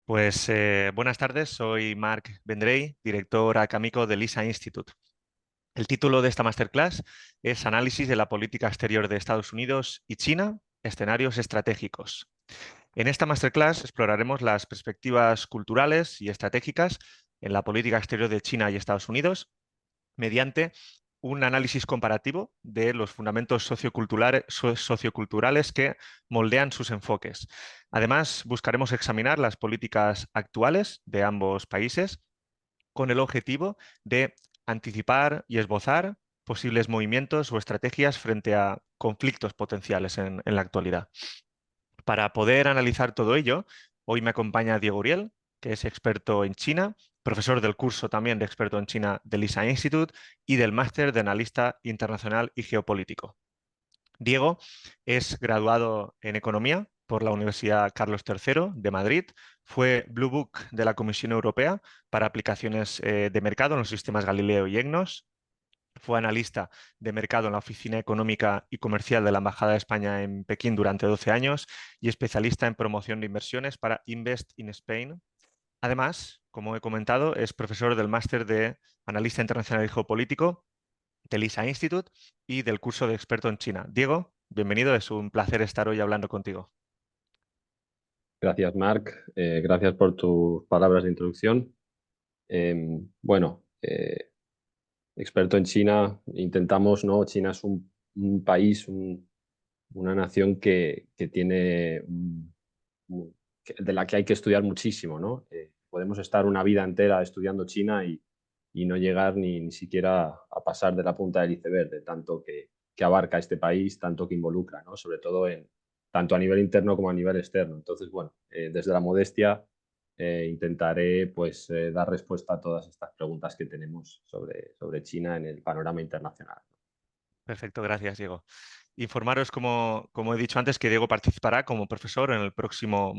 Buenas tardes, soy Marc Vendrell, director académico del LISA Institute. El título de esta masterclass es Análisis de la política exterior de Estados Unidos y China, escenarios estratégicos. En esta masterclass exploraremos las perspectivas culturales y estratégicas en la política exterior de China y Estados Unidos mediante un análisis comparativo de los fundamentos socioculturales que moldean sus enfoques. Además, buscaremos examinar las políticas actuales de ambos países con el objetivo de anticipar y esbozar posibles movimientos o estrategias frente a conflictos potenciales en la actualidad. Para poder analizar todo ello, hoy me acompaña Diego Uriel, que es experto en China, profesor del curso también de experto en China del LISA Institute y del máster de analista internacional y geopolítico. Diego es graduado en Economía por la Universidad Carlos III de Madrid, fue Blue Book de la Comisión Europea para aplicaciones de mercado en los sistemas Galileo y EGNOS, fue analista de mercado en la Oficina Económica y Comercial de la Embajada de España en Pekín durante 12 años y especialista en promoción de inversiones para Invest in Spain. Además, como he comentado, es profesor del máster de Analista Internacional y Geopolítico del LISA Institute y del curso de experto en China. Diego, bienvenido, es un placer estar hoy hablando contigo. Gracias, Marc. Gracias por tus palabras de introducción. Bueno, experto en China, intentamos, ¿no? China es un país, una nación que tiene, de la que hay que estudiar muchísimo, ¿no? Podemos estar una vida entera estudiando China y no llegar ni siquiera a pasar de la punta del iceberg, de tanto que abarca este país, tanto que involucra, ¿no? Sobre todo tanto a nivel interno como a nivel externo. Entonces, bueno, desde la modestia intentaré pues, dar respuesta a todas estas preguntas que tenemos sobre China en el panorama internacional. Perfecto, gracias, Diego. Informaros, como he dicho antes, que Diego participará como profesor en el próximo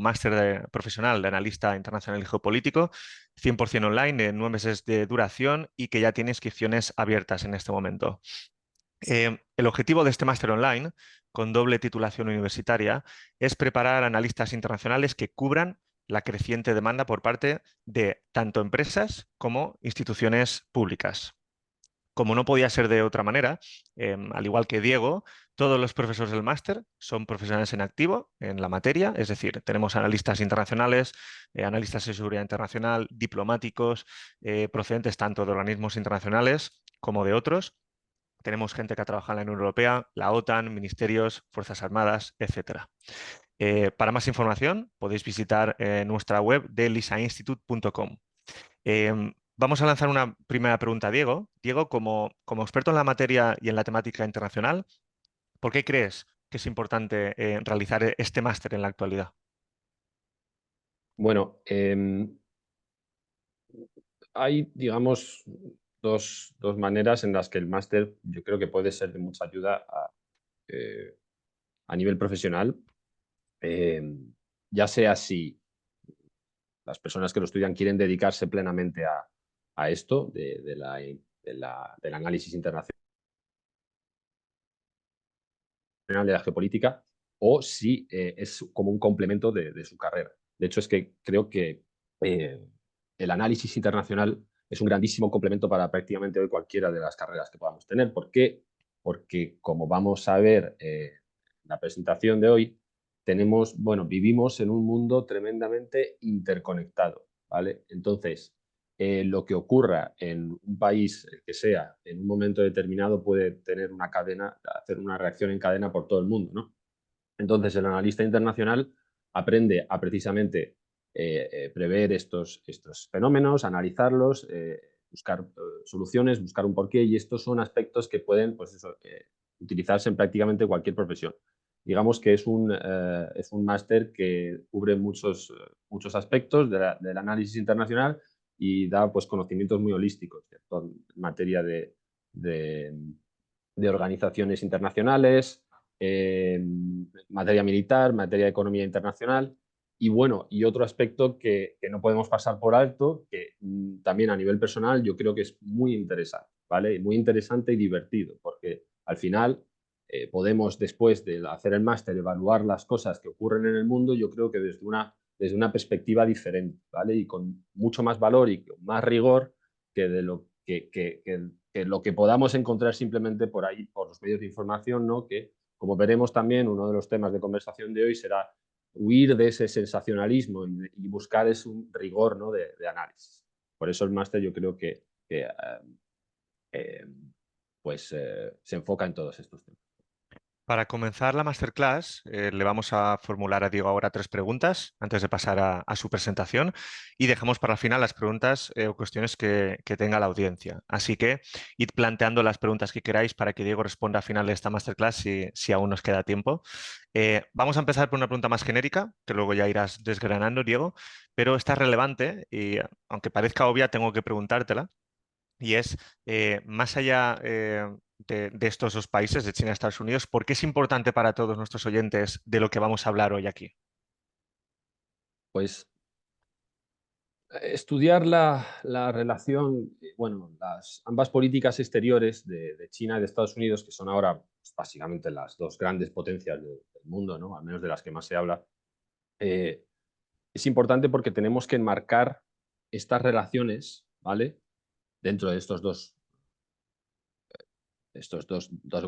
profesional de analista internacional y geopolítico, 100% online, en 9 meses de duración y que ya tiene inscripciones abiertas en este momento. El objetivo de este máster online, con doble titulación universitaria, es preparar analistas internacionales que cubran la creciente demanda por parte de tanto empresas como instituciones públicas. Como no podía ser de otra manera, al igual que Diego, todos los profesores del máster son profesionales en activo en la materia, es decir, tenemos analistas internacionales, analistas de seguridad internacional, diplomáticos, procedentes tanto de organismos internacionales como de otros. Tenemos gente que ha trabajado en la Unión Europea, la OTAN, ministerios, Fuerzas Armadas, etcétera. Para más información podéis visitar nuestra web de lisainstitute.com. Vamos a lanzar una primera pregunta a Diego. Diego, como experto en la materia y en la temática internacional, ¿por qué crees que es importante realizar este máster en la actualidad? Bueno, hay, digamos, dos maneras en las que el máster yo creo que puede ser de mucha ayuda a nivel profesional, eh, ya sea si las personas que lo estudian quieren dedicarse plenamente a esto del análisis internacional de la geopolítica, o si es como un complemento de su carrera. De hecho, es que creo que eh, el análisis internacional es un grandísimo complemento para prácticamente hoy cualquiera de las carreras que podamos tener. ¿Por qué? Porque, como vamos a ver en la presentación de hoy, vivimos en un mundo tremendamente interconectado, ¿vale? Entonces, lo que ocurra en un país, el que sea, en un momento determinado puede tener una cadena, hacer una reacción en cadena por todo el mundo, ¿no? Entonces, el analista internacional aprende a precisamente prever estos fenómenos, analizarlos, buscar soluciones, buscar un porqué, y estos son aspectos que pueden, pues eso, utilizarse en prácticamente cualquier profesión. Digamos que es un máster que cubre muchos aspectos del análisis internacional y da pues, conocimientos muy holísticos, ¿cierto? En materia de, de organizaciones internacionales, materia militar, materia de economía internacional. Y bueno, y otro aspecto que no podemos pasar por alto, que también a nivel personal yo creo que es muy interesante, ¿vale? Muy interesante y divertido, porque al final podemos, después de hacer el máster, evaluar las cosas que ocurren en el mundo, yo creo que desde una desde una perspectiva diferente, ¿vale? Y con mucho más valor y con más rigor que de lo que lo que podamos encontrar simplemente por ahí, por los medios de información, ¿no? Que, como veremos también, uno de los temas de conversación de hoy será huir de ese sensacionalismo y buscar ese un rigor, ¿no? de análisis. Por eso el máster yo creo que se enfoca en todos estos temas. Para comenzar la masterclass, le vamos a formular a Diego ahora 3 preguntas antes de pasar a su presentación y dejamos para el final las preguntas o cuestiones que tenga la audiencia. Así que id planteando las preguntas que queráis para que Diego responda al final de esta masterclass si aún nos queda tiempo. Vamos a empezar por una pregunta más genérica, que luego ya irás desgranando, Diego, pero esta es relevante y aunque parezca obvia, tengo que preguntártela. Y es, más allá de estos dos países, de China y Estados Unidos, ¿por qué es importante para todos nuestros oyentes de lo que vamos a hablar hoy aquí? Pues estudiar la relación, bueno, ambas políticas exteriores de China y de Estados Unidos, que son ahora pues, básicamente las dos grandes potencias del mundo, ¿no? Al menos de las que más se habla, eh, es importante porque tenemos que enmarcar estas relaciones, ¿vale? Dentro de dos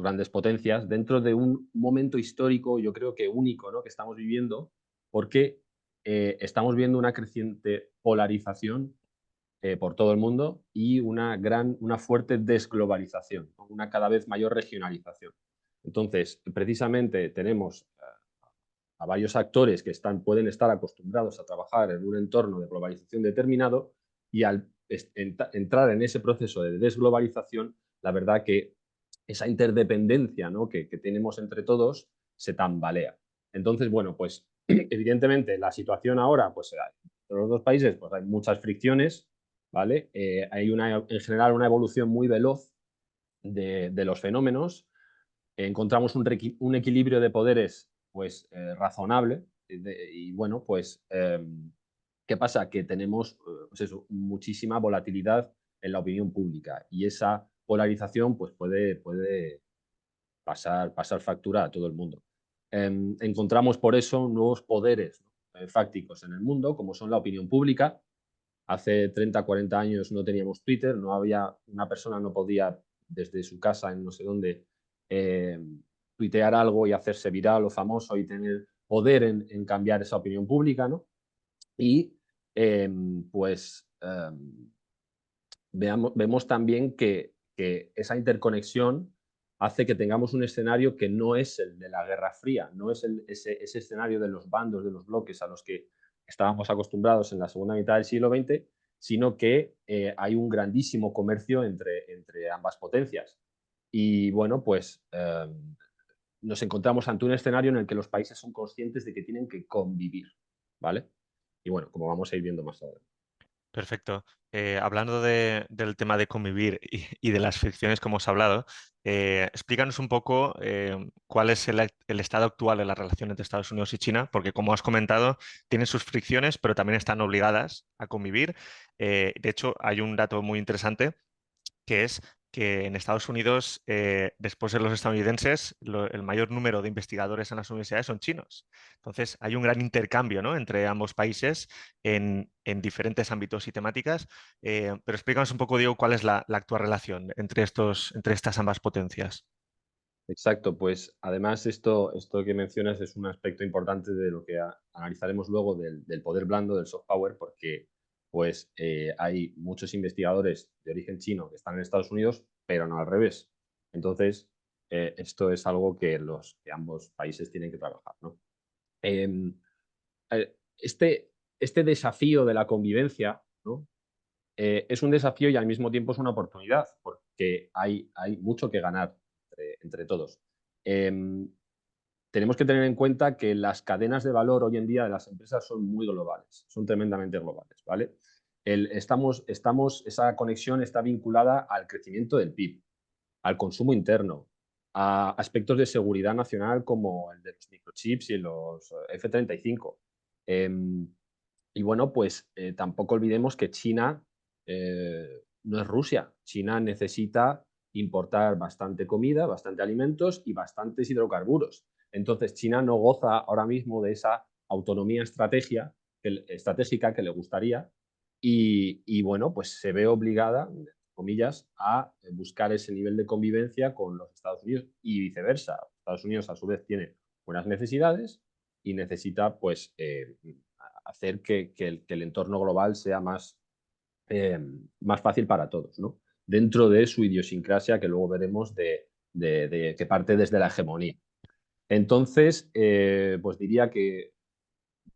grandes potencias, dentro de un momento histórico, yo creo que único, ¿no? Que estamos viviendo, porque estamos viendo una creciente polarización por todo el mundo y una fuerte desglobalización, ¿no? Una cada vez mayor regionalización. Entonces, precisamente tenemos a varios actores que pueden estar acostumbrados a trabajar en un entorno de globalización determinado y al entrar en ese proceso de desglobalización, la verdad que esa interdependencia, ¿no? que tenemos entre todos se tambalea. Entonces, bueno, pues evidentemente la situación ahora, pues entre los dos países, pues hay muchas fricciones, ¿vale? Hay en general una evolución muy veloz de los fenómenos. Encontramos un equilibrio de poderes pues razonable y bueno, pues ¿qué pasa? Que tenemos pues eso, muchísima volatilidad en la opinión pública y esa polarización pues puede pasar factura a todo el mundo. Encontramos por eso nuevos poderes, ¿no? Fácticos en el mundo, como son la opinión pública. Hace 30, 40 años no teníamos Twitter, no había, una persona no podía desde su casa en no sé dónde eh, tuitear algo y hacerse viral o famoso y tener poder en cambiar esa opinión pública, ¿no? Y eh, pues vemos también que esa interconexión hace que tengamos un escenario que no es el de la Guerra Fría, no es ese escenario de los bandos, de los bloques a los que estábamos acostumbrados en la segunda mitad del siglo XX, sino que hay un grandísimo comercio entre ambas potencias. Y bueno, pues nos encontramos ante un escenario en el que los países son conscientes de que tienen que convivir, ¿vale? Y bueno, como vamos a ir viendo más adelante. Perfecto. Hablando del tema de convivir y de las fricciones que hemos hablado, explícanos un poco cuál es el estado actual de la relación entre Estados Unidos y China, porque como has comentado, tienen sus fricciones, pero también están obligadas a convivir. De hecho, hay un dato muy interesante que es que en Estados Unidos, después de los estadounidenses, el mayor número de investigadores en las universidades son chinos. Entonces, hay un gran intercambio, ¿no? Entre ambos países en diferentes ámbitos y temáticas. Pero explícanos un poco, Diego, cuál es la actual relación entre estas ambas potencias. Exacto, pues además esto que mencionas es un aspecto importante de lo que analizaremos luego del poder blando, del soft power, porque pues hay muchos investigadores de origen chino que están en Estados Unidos, pero no al revés. Entonces, esto es algo que ambos países tienen que trabajar, ¿no? Em, este desafío de la convivencia, ¿no? Es un desafío y al mismo tiempo es una oportunidad, porque hay mucho que ganar entre todos. Em, Tenemos que tener en cuenta que las cadenas de valor hoy en día de las empresas son muy globales, son tremendamente globales, ¿vale? Esa conexión está vinculada al crecimiento del PIB, al consumo interno, a aspectos de seguridad nacional como el de los microchips y los F-35. Y bueno, pues tampoco olvidemos que China no es Rusia. China necesita importar bastante comida, bastante alimentos y bastantes hidrocarburos. Entonces, China no goza ahora mismo de esa autonomía estrategia estratégica que le gustaría y bueno, pues se ve obligada, entre comillas, a buscar ese nivel de convivencia con los Estados Unidos y viceversa. Estados Unidos a su vez tiene buenas necesidades y necesita pues hacer que el entorno global sea más fácil para todos, ¿no? Dentro de su idiosincrasia que luego veremos que parte desde la hegemonía. Entonces, pues diría que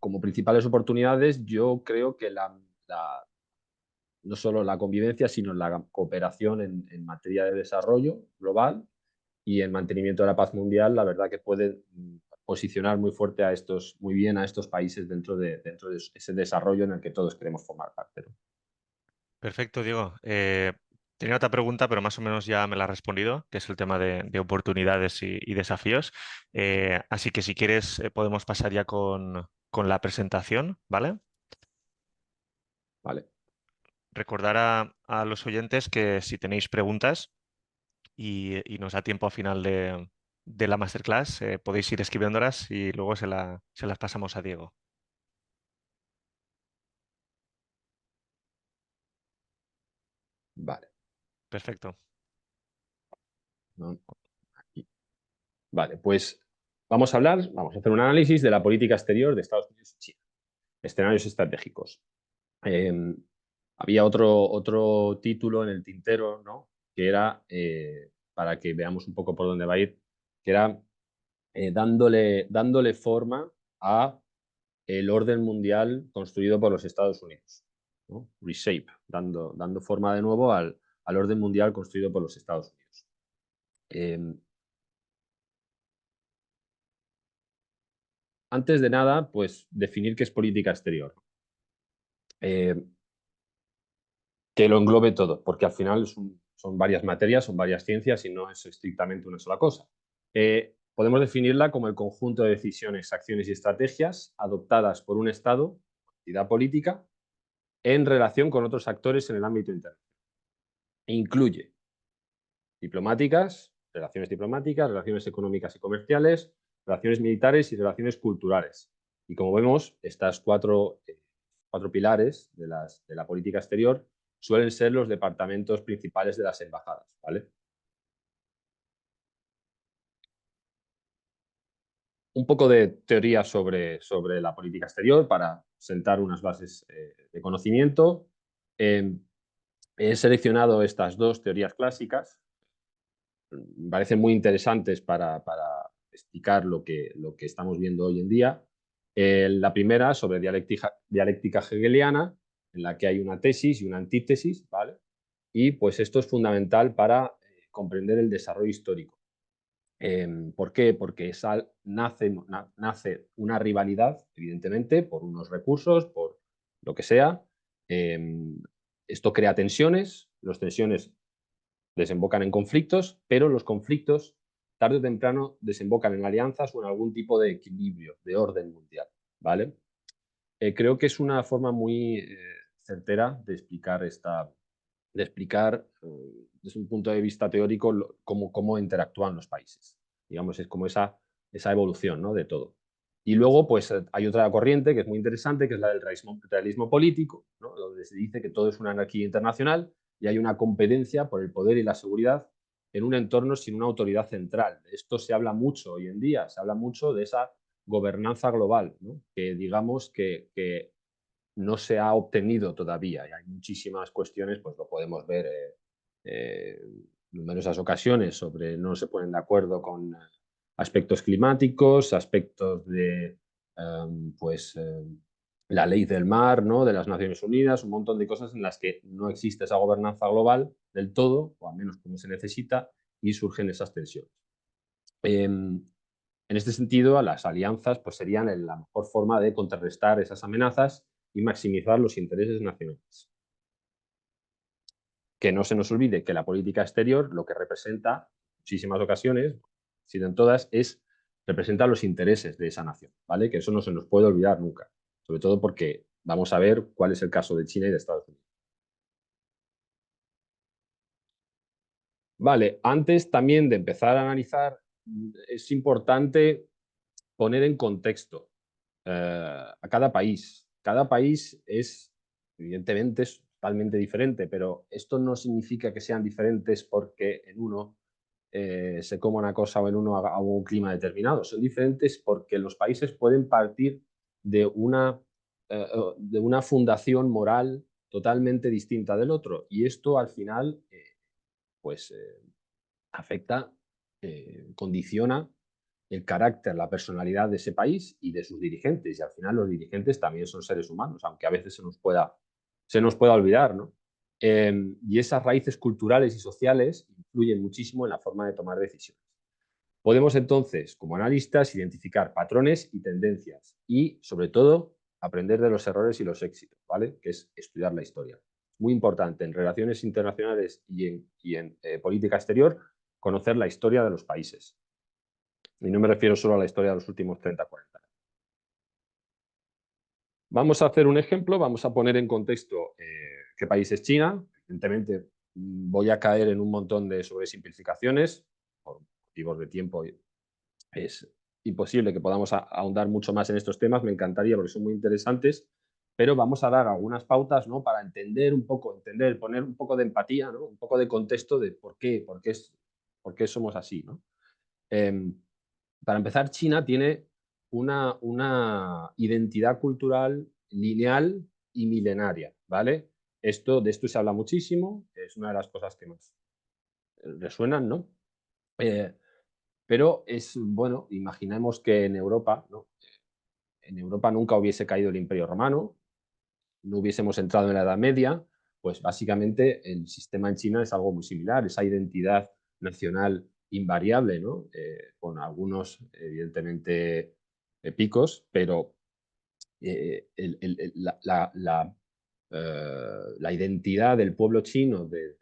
como principales oportunidades yo creo que no solo la convivencia, sino la cooperación en materia de desarrollo global y en mantenimiento de la paz mundial, la verdad que puede posicionar muy bien a estos países dentro de ese desarrollo en el que todos queremos formar parte, ¿no? Perfecto, Diego. Tenía otra pregunta, pero más o menos ya me la has respondido, que es el tema de oportunidades y desafíos. Así que si quieres, podemos pasar ya con la presentación, ¿vale? Vale. Recordar a los oyentes que si tenéis preguntas y nos da tiempo al final de la masterclass, podéis ir escribiéndolas y luego se las pasamos a Diego. Vale. Perfecto. ¿No? Aquí. Vale, pues vamos a hacer un análisis de la política exterior de Estados Unidos y China. Escenarios estratégicos. Había otro título en el tintero, ¿no? Que era, para que veamos un poco por dónde va a ir, que era dándole forma a el orden mundial construido por los Estados Unidos, ¿no? Reshape, dando forma de nuevo al orden mundial construido por los Estados Unidos. Antes de nada, pues definir qué es política exterior. Que lo englobe todo, porque al final son varias materias, son varias ciencias y no es estrictamente una sola cosa. Podemos definirla como el conjunto de decisiones, acciones y estrategias adoptadas por un Estado, entidad política, en relación con otros actores en el ámbito interno. Incluye relaciones económicas y comerciales, relaciones militares y relaciones culturales. Y como vemos, estas cuatro pilares de la política exterior suelen ser los departamentos principales de las embajadas, ¿vale? Un poco de teoría sobre la política exterior para sentar unas bases de conocimiento. He seleccionado estas dos teorías clásicas. Me parecen muy interesantes para explicar lo que estamos viendo hoy en día. La primera, sobre dialéctica hegeliana, en la que hay una tesis y una antítesis, ¿vale? Y pues esto es fundamental para comprender el desarrollo histórico. ¿Por qué? Porque nace una rivalidad, evidentemente, por unos recursos, por lo que sea. Esto crea tensiones, las tensiones desembocan en conflictos, pero los conflictos tarde o temprano desembocan en alianzas o en algún tipo de equilibrio, de orden mundial, ¿vale? Creo que es una forma muy certera de explicar desde un punto de vista teórico cómo interactúan los países. Digamos, es como esa evolución, ¿no? De todo. Y luego, pues hay otra corriente que es muy interesante, que es la del realismo político, ¿no? Donde se dice que todo es una anarquía internacional y hay una competencia por el poder y la seguridad en un entorno sin una autoridad central. De esto se habla mucho hoy en día, se habla mucho de esa gobernanza global, ¿no? Que digamos que no se ha obtenido todavía. Y hay muchísimas cuestiones, pues lo podemos ver en numerosas ocasiones, sobre no se ponen de acuerdo con aspectos climáticos, aspectos de la ley del mar, ¿no? De las Naciones Unidas, un montón de cosas en las que no existe esa gobernanza global del todo, o al menos como se necesita, y surgen esas tensiones. En este sentido, las alianzas pues, serían la mejor forma de contrarrestar esas amenazas y maximizar los intereses nacionales. Que no se nos olvide que la política exterior lo que representa, en muchísimas ocasiones, si no en todas, representa los intereses de esa nación, ¿vale? Que eso no se nos puede olvidar nunca, sobre todo porque vamos a ver cuál es el caso de China y de Estados Unidos. Vale, antes también de empezar a analizar, es importante poner en contexto a cada país. cada país es, evidentemente, es totalmente diferente, pero esto no significa que sean diferentes porque en uno se coma una cosa o en uno haga un clima determinado. Son diferentes porque los países pueden partir de una fundación moral totalmente distinta del otro. Y esto al final, pues, afecta, condiciona el carácter, la personalidad de ese país y de sus dirigentes. Y al final los dirigentes también son seres humanos, aunque a veces se nos pueda olvidar, ¿no? Y esas raíces culturales y sociales influyen muchísimo en la forma de tomar decisiones. Podemos entonces, como analistas, identificar patrones y tendencias y, sobre todo, aprender de los errores y los éxitos, ¿vale? Que es estudiar la historia. Muy importante en relaciones internacionales y en política exterior, conocer la historia de los países. Y no me refiero solo a la historia de los últimos 30, 40 años. Vamos a hacer un ejemplo, vamos a poner en contexto qué país es China. Evidentemente, voy a caer en un montón de sobresimplificaciones, por motivos de tiempo es imposible que podamos ahondar mucho más en estos temas, me encantaría porque son muy interesantes, pero vamos a dar algunas pautas, ¿no? Para entender un poco, poner un poco de empatía, ¿no? Un poco de contexto de por qué somos así, ¿no? Em, para empezar, China tiene una identidad cultural lineal y milenaria, ¿vale? De esto se habla muchísimo, es una de las cosas que más resuenan, ¿no? Eh, pero es, bueno, imaginemos que en Europa, ¿no? En Europa nunca hubiese caído el Imperio Romano, no hubiésemos entrado en la Edad Media, pues básicamente el sistema en China es algo muy similar, esa identidad nacional invariable, ¿no? Con algunos, evidentemente, picos, pero la identidad del pueblo chino, de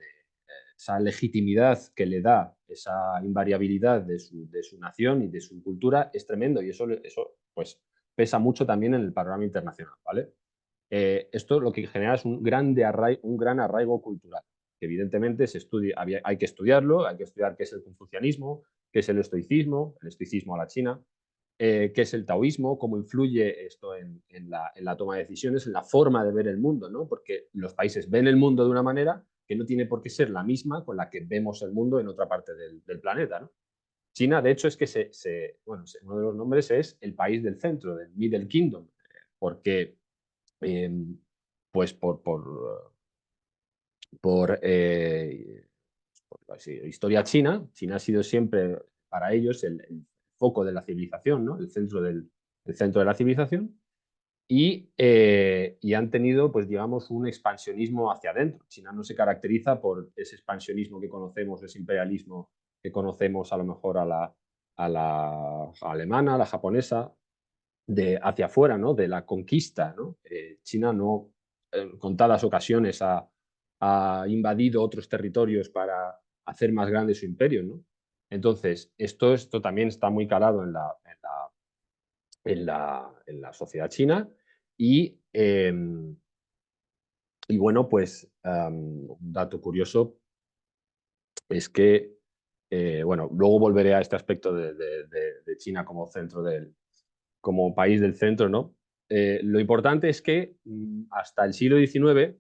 esa legitimidad que le da esa invariabilidad de su nación y de su cultura es tremendo y eso pues, pesa mucho también en el panorama internacional, ¿vale? Esto lo que genera es un gran arraigo cultural, que evidentemente hay que estudiarlo, hay que estudiar qué es el confucianismo, qué es el estoicismo a la china, qué es el taoísmo, cómo influye esto en la toma de decisiones, en la forma de ver el mundo, ¿no? Porque los países ven el mundo de una manera que no tiene por qué ser la misma con la que vemos el mundo en otra parte del planeta, ¿no? China, de hecho, es que uno de los nombres es el país del centro, del Middle Kingdom, porque eh, pues por, historia china, China ha sido siempre para ellos el foco de la civilización, ¿no? El centro de la civilización y han tenido, pues digamos, un expansionismo hacia adentro. China no se caracteriza por ese expansionismo que conocemos, ese imperialismo que conocemos a lo mejor a la alemana, a la japonesa, hacia afuera, ¿no? De la conquista, ¿no? China no, en contadas ocasiones ha invadido otros territorios para hacer más grande su imperio, ¿no? Entonces, esto también está muy calado en la sociedad china y, bueno, pues un dato curioso es que, bueno, luego volveré a este aspecto de China como país del centro, ¿no? Lo importante es que hasta el siglo XIX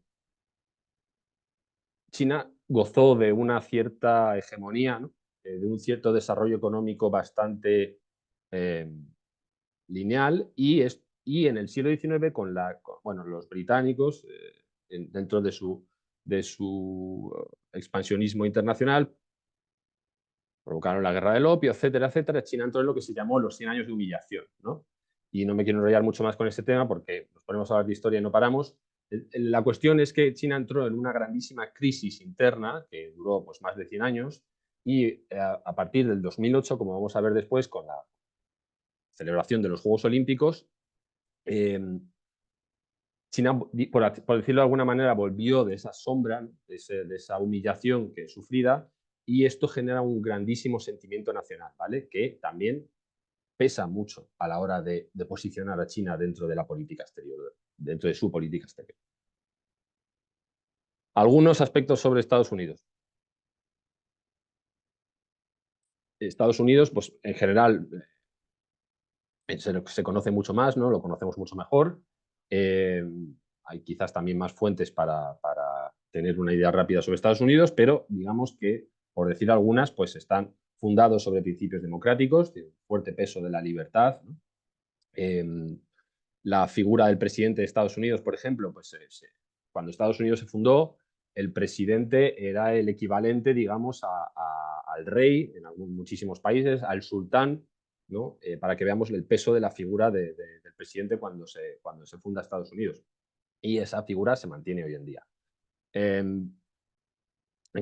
China gozó de una cierta hegemonía, ¿no? De un cierto desarrollo económico bastante eh, lineal y en el siglo XIX bueno, los británicos, dentro de su expansionismo internacional, provocaron la guerra del opio, etcétera, etcétera. China entró en lo que se llamó los 100 años de humillación, ¿no? Y no me quiero enrollar mucho más con este tema porque nos ponemos a hablar de historia y no paramos. La cuestión es que China entró en una grandísima crisis interna que duró pues, más de 100 años y a partir del 2008, como vamos a ver después, con la celebración de los Juegos Olímpicos, eh, China, por decirlo de alguna manera, volvió de esa sombra, ¿no? de esa humillación que sufrida, y esto genera un grandísimo sentimiento nacional, ¿vale? Que también pesa mucho a la hora de posicionar a China dentro de la política exterior, dentro de su política exterior. Algunos aspectos sobre Estados Unidos. Estados Unidos, pues en general, se conoce mucho más, ¿no? Lo conocemos mucho mejor. Hay quizás también más fuentes para tener una idea rápida sobre Estados Unidos, pero digamos que, por decir algunas, pues están fundados sobre principios democráticos, tienen un fuerte peso de la libertad, ¿no? La figura del presidente de Estados Unidos, por ejemplo, pues cuando Estados Unidos se fundó, el presidente era el equivalente, digamos, al rey en muchísimos países, al sultán, ¿no? Para que veamos el peso de la figura del presidente cuando se funda Estados Unidos. Y esa figura se mantiene hoy en día. En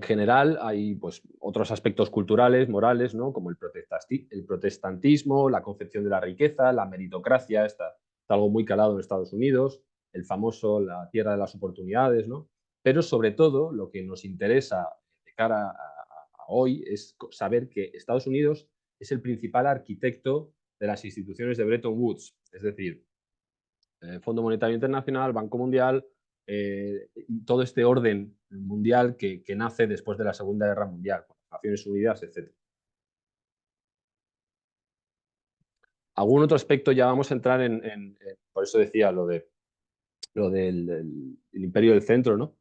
general hay pues, otros aspectos culturales, morales, ¿no? Como el protestantismo, la concepción de la riqueza, la meritocracia, está algo muy calado en Estados Unidos, el famoso la tierra de las oportunidades, ¿no? Pero sobre todo lo que nos interesa de cara a hoy es saber que Estados Unidos es el principal arquitecto de las instituciones de Bretton Woods, es decir, Fondo Monetario Internacional, Banco Mundial, todo este orden mundial que nace después de la Segunda Guerra Mundial, con las Naciones Unidas, etc. Algún otro aspecto ya vamos a entrar por eso decía lo del Imperio del Centro, ¿no?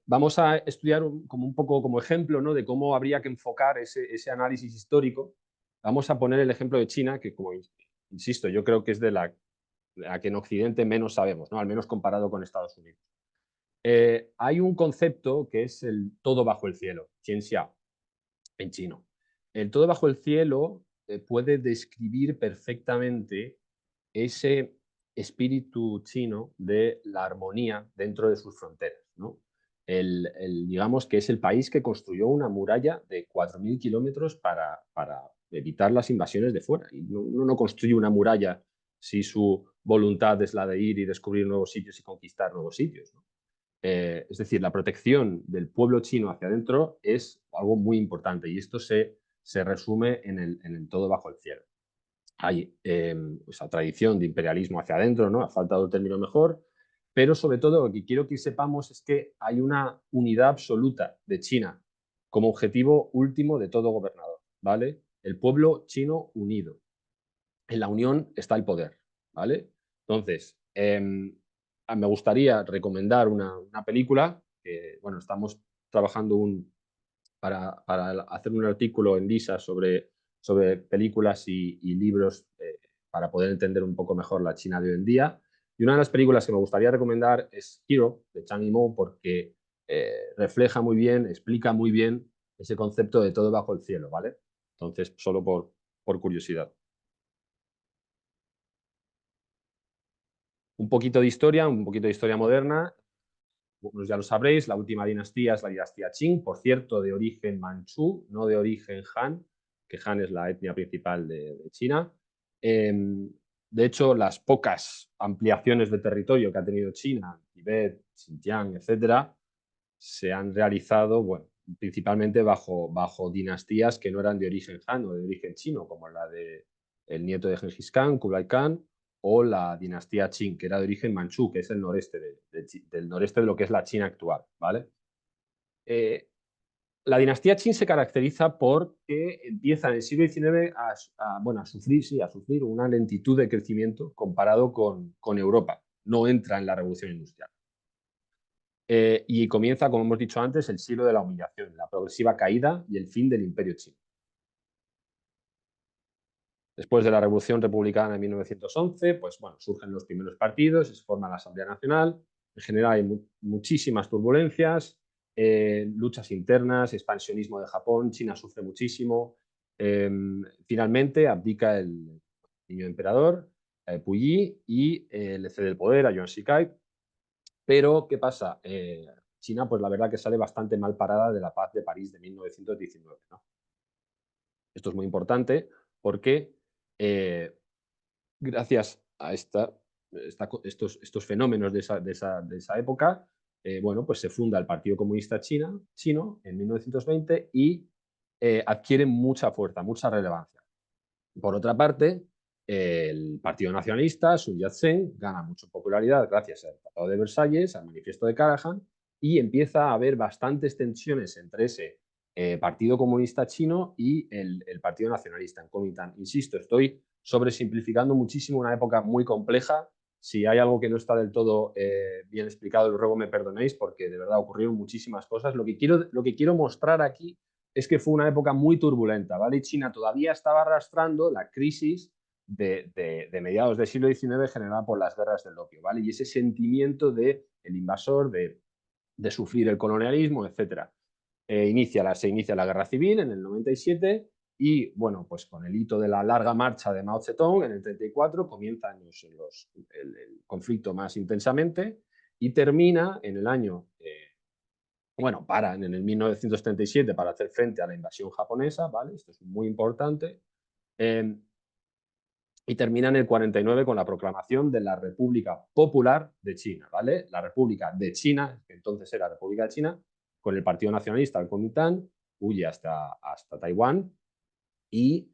Vamos a estudiar como un poco como ejemplo, ¿no? De cómo habría que enfocar ese análisis histórico. Vamos a poner el ejemplo de China, que como insisto, yo creo que es de la que en Occidente menos sabemos, ¿no? Al menos comparado con Estados Unidos. Hay un concepto que es el todo bajo el cielo, Qianxia, en chino. El todo bajo el cielo puede describir perfectamente ese espíritu chino de la armonía dentro de sus fronteras, ¿no? Digamos que es el país que construyó una muralla de 4.000 kilómetros para evitar las invasiones de fuera. Y uno no construye una muralla si su voluntad es la de ir y descubrir nuevos sitios y conquistar nuevos sitios, ¿no? Es decir, la protección del pueblo chino hacia adentro es algo muy importante y esto se resume en el todo bajo el cielo. Hay esa tradición de imperialismo hacia adentro, ¿no? Ha faltado el término mejor, pero sobre todo lo que quiero que sepamos es que hay una unidad absoluta de China como objetivo último de todo gobernador, ¿vale? El pueblo chino unido. En la unión está el poder, ¿vale? Entonces, me gustaría recomendar una película que, bueno, estamos trabajando para hacer un artículo en DISA sobre películas y libros para poder entender un poco mejor la China de hoy en día. Y una de las películas que me gustaría recomendar es Hero, de Zhang Yimou, porque refleja muy bien, explica muy bien ese concepto de todo bajo el cielo, ¿vale? Entonces, solo por curiosidad. Un poquito de historia moderna. Algunos ya lo sabréis, la última dinastía es la dinastía Qing, por cierto, de origen manchú, no de origen Han, que Han es la etnia principal de China. De hecho, las pocas ampliaciones de territorio que ha tenido China, Tibet, Xinjiang, etcétera, se han realizado, bueno, principalmente bajo dinastías que no eran de origen Han o de origen chino, como la de el nieto de Genghis Khan, Kublai Khan, o la dinastía Qing, que era de origen manchú, que es el noreste del noreste de lo que es la China actual, ¿vale? La dinastía Qing se caracteriza porque empieza en el siglo XIX a sufrir una lentitud de crecimiento comparado con Europa. No entra en la revolución industrial. Y comienza, como hemos dicho antes, el siglo de la humillación, la progresiva caída y el fin del imperio chino. Después de la Revolución Republicana de 1911, pues bueno, surgen los primeros partidos, se forma la Asamblea Nacional, en general hay muchísimas turbulencias, luchas internas, expansionismo de Japón, China sufre muchísimo, finalmente abdica el niño emperador, Puyi, y le cede el poder a Yuan Shikai, pero ¿qué pasa? China, pues la verdad que sale bastante mal parada de la paz de París de 1919, ¿no? Esto es muy importante porque gracias a estos fenómenos de esa época, bueno, pues se funda el Partido Comunista Chino en 1920 y adquiere mucha fuerza, mucha relevancia. Por otra parte, el Partido Nacionalista, Sun Yat-sen, gana mucha popularidad gracias al Tratado de Versalles, al Manifiesto de Carajan, y empieza a haber bastantes tensiones entre ese Partido Comunista Chino y el Partido Nacionalista en Kuomintang. Insisto, estoy sobresimplificando muchísimo una época muy compleja. Si hay algo que no está del todo bien explicado, luego me perdonéis porque de verdad ocurrieron muchísimas cosas. Lo que quiero mostrar aquí es que fue una época muy turbulenta, ¿vale? China todavía estaba arrastrando la crisis de mediados del siglo XIX generada por las guerras del opio, ¿vale? Y ese sentimiento del invasor, de sufrir el colonialismo, etc. Se inicia la guerra civil en el 97 y, bueno, pues con el hito de la larga marcha de Mao Zedong en el 34 comienzan el conflicto más intensamente y termina en el año, paran en el 1937 para hacer frente a la invasión japonesa, ¿vale? Esto es muy importante. Y termina en el 49 con la proclamación de la República Popular de China, ¿vale? La República de China, que entonces era República de China, con el Partido Nacionalista, el Kuomintang, huye hasta Taiwán y,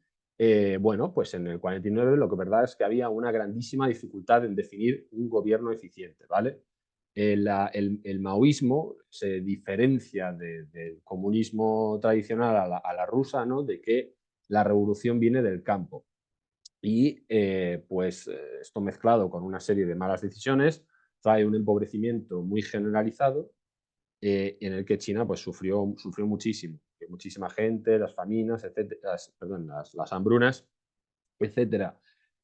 pues en el 49 lo que es verdad es que había una grandísima dificultad en definir un gobierno eficiente, ¿vale? El maoísmo se diferencia del comunismo tradicional a la rusa, ¿no? De que la revolución viene del campo. Y esto mezclado con una serie de malas decisiones trae un empobrecimiento muy generalizado en el que China pues, sufrió muchísimo. Que muchísima gente, las famines, etcétera, las hambrunas, etc.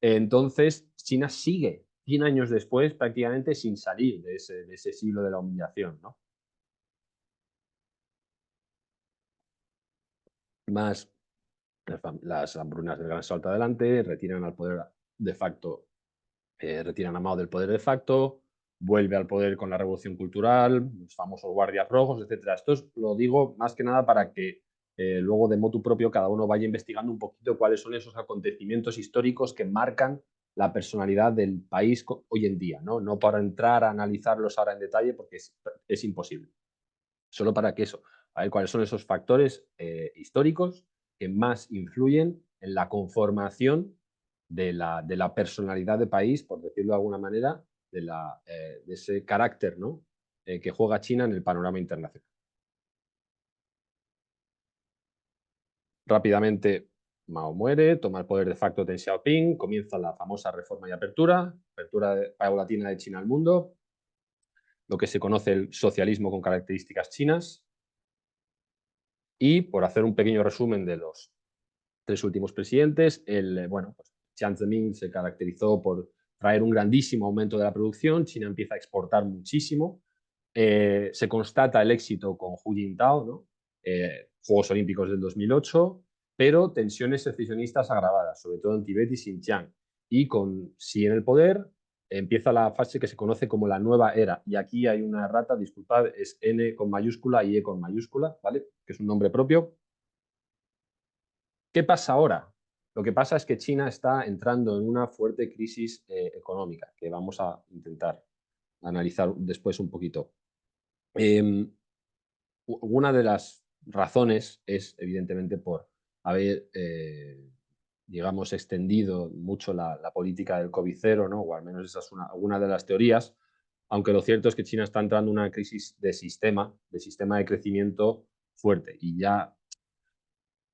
Entonces, China sigue 100 años después prácticamente sin salir de ese siglo de la humillación, ¿no? Más las hambrunas del Gran Salto Adelante, retiran al poder de facto, retiran a Mao del poder de facto, vuelve al poder con la Revolución Cultural, los famosos guardias rojos, etc. Esto lo digo más que nada para que luego de motu propio cada uno vaya investigando un poquito cuáles son esos acontecimientos históricos que marcan la personalidad del país hoy en día, ¿no? No para entrar a analizarlos ahora en detalle porque es imposible. Solo para que eso, a ver cuáles son esos factores históricos que más influyen en la conformación de la personalidad de país, por decirlo de alguna manera, de ese carácter, ¿no? Que juega China en el panorama internacional. Rápidamente, Mao muere, toma el poder de facto Deng Xiaoping, comienza la famosa reforma y apertura paulatina de China al mundo, lo que se conoce el socialismo con características chinas. Y por hacer un pequeño resumen de los 3 últimos presidentes, pues Jiang Zemin se caracterizó por traer un grandísimo aumento de la producción, China empieza a exportar muchísimo, se constata el éxito con Hu Jintao, ¿no? Juegos Olímpicos del 2008, pero tensiones secesionistas agravadas, sobre todo en Tibet y Xinjiang. Y con Xi en el poder, empieza la fase que se conoce como la nueva era. Y aquí hay una errata, disculpad, es N con mayúscula y E con mayúscula, ¿vale? Que es un nombre propio. ¿Qué pasa ahora? Lo que pasa es que China está entrando en una fuerte crisis económica, que vamos a intentar analizar después un poquito. Una de las razones es, evidentemente, por haber, digamos, extendido mucho la política del COVID-0, ¿no? O al menos esa es una de las teorías, aunque lo cierto es que China está entrando en una crisis de sistema de crecimiento fuerte y ya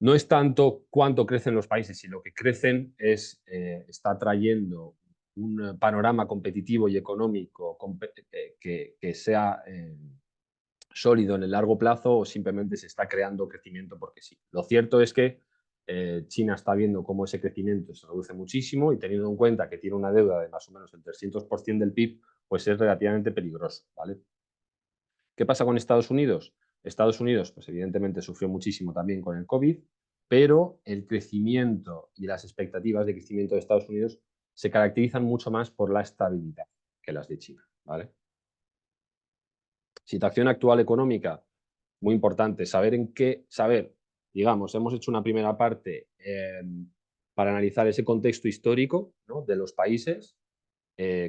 no es tanto cuánto crecen los países, sino que crecen está trayendo un panorama competitivo y económico que sea sólido en el largo plazo o simplemente se está creando crecimiento porque sí. Lo cierto es que China está viendo cómo ese crecimiento se reduce muchísimo y teniendo en cuenta que tiene una deuda de más o menos el 300% del PIB, pues es relativamente peligroso, ¿vale? ¿Qué pasa con Estados Unidos? Estados Unidos, pues evidentemente sufrió muchísimo también con el COVID, pero el crecimiento y las expectativas de crecimiento de Estados Unidos se caracterizan mucho más por la estabilidad que las de China, ¿vale? Situación actual económica, muy importante, digamos, hemos hecho una primera parte para analizar ese contexto histórico, ¿no? De los países,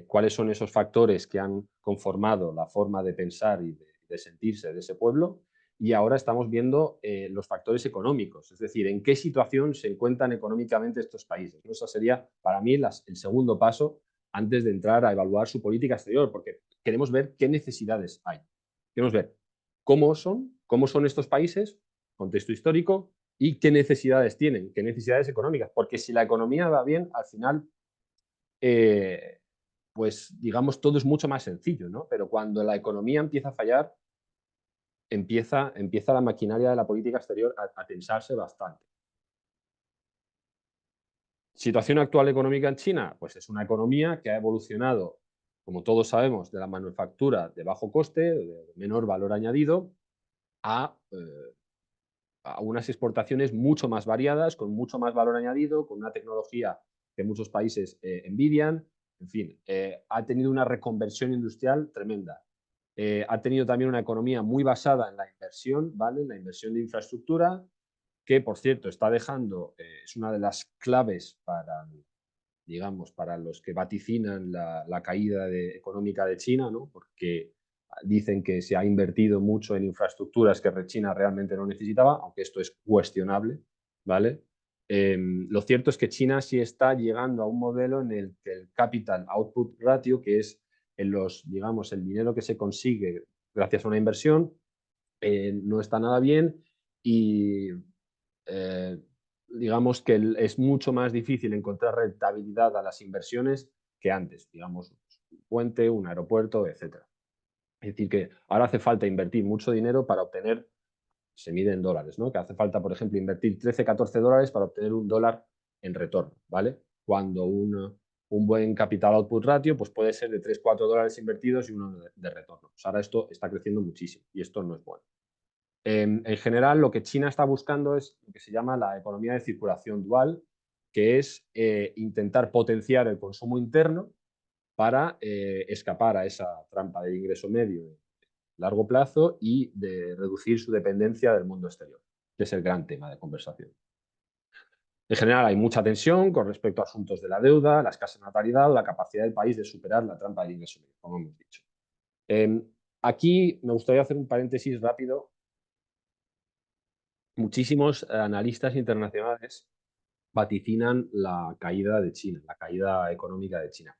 cuáles son esos factores que han conformado la forma de pensar y de sentirse de ese pueblo. Y ahora estamos viendo los factores económicos, es decir, en qué situación se encuentran económicamente estos países. Eso sería, para mí, el segundo paso antes de entrar a evaluar su política exterior, porque queremos ver qué necesidades hay. Queremos ver cómo son estos países, contexto histórico, y qué necesidades tienen, qué necesidades económicas. Porque si la economía va bien, al final pues digamos, todo es mucho más sencillo, ¿no? Pero cuando la economía empieza a fallar, empieza la maquinaria de la política exterior a tensarse bastante. Situación actual económica en China, pues es una economía que ha evolucionado, como todos sabemos, de la manufactura de bajo coste, de menor valor añadido, a, a unas exportaciones mucho más variadas, con mucho más valor añadido, con una tecnología que muchos países envidian. En fin, ha tenido una reconversión industrial tremenda. Ha tenido también una economía muy basada en la inversión, ¿vale? En la inversión de infraestructura, que por cierto está dejando, es una de las claves para, digamos, para los que vaticinan la caída económica de China, ¿no? Porque dicen que se ha invertido mucho en infraestructuras que China realmente no necesitaba, aunque esto es cuestionable, ¿vale? Lo cierto es que China sí está llegando a un modelo en el que el capital output ratio, que es en los, digamos, el dinero que se consigue gracias a una inversión, no está nada bien y eh, digamos que es mucho más difícil encontrar rentabilidad a las inversiones que antes, digamos, un puente, un aeropuerto, etcétera. Es decir, que ahora hace falta invertir mucho dinero para obtener, se mide en dólares, ¿no? Que hace falta, por ejemplo, invertir 13, 14 dólares para obtener un dólar en retorno, ¿vale? Cuando un buen capital output ratio pues puede ser de 3, 4 dólares invertidos y uno de retorno. Pues ahora esto está creciendo muchísimo y esto no es bueno. En general, lo que China está buscando es lo que se llama la economía de circulación dual, que es intentar potenciar el consumo interno para escapar a esa trampa del ingreso medio de largo plazo y de reducir su dependencia del mundo exterior, que es el gran tema de conversación. En general, hay mucha tensión con respecto a asuntos de la deuda, la escasa natalidad, la capacidad del país de superar la trampa del ingreso medio, como hemos dicho. Aquí me gustaría hacer un paréntesis rápido. Muchísimos analistas internacionales vaticinan la caída de China, la caída económica de China.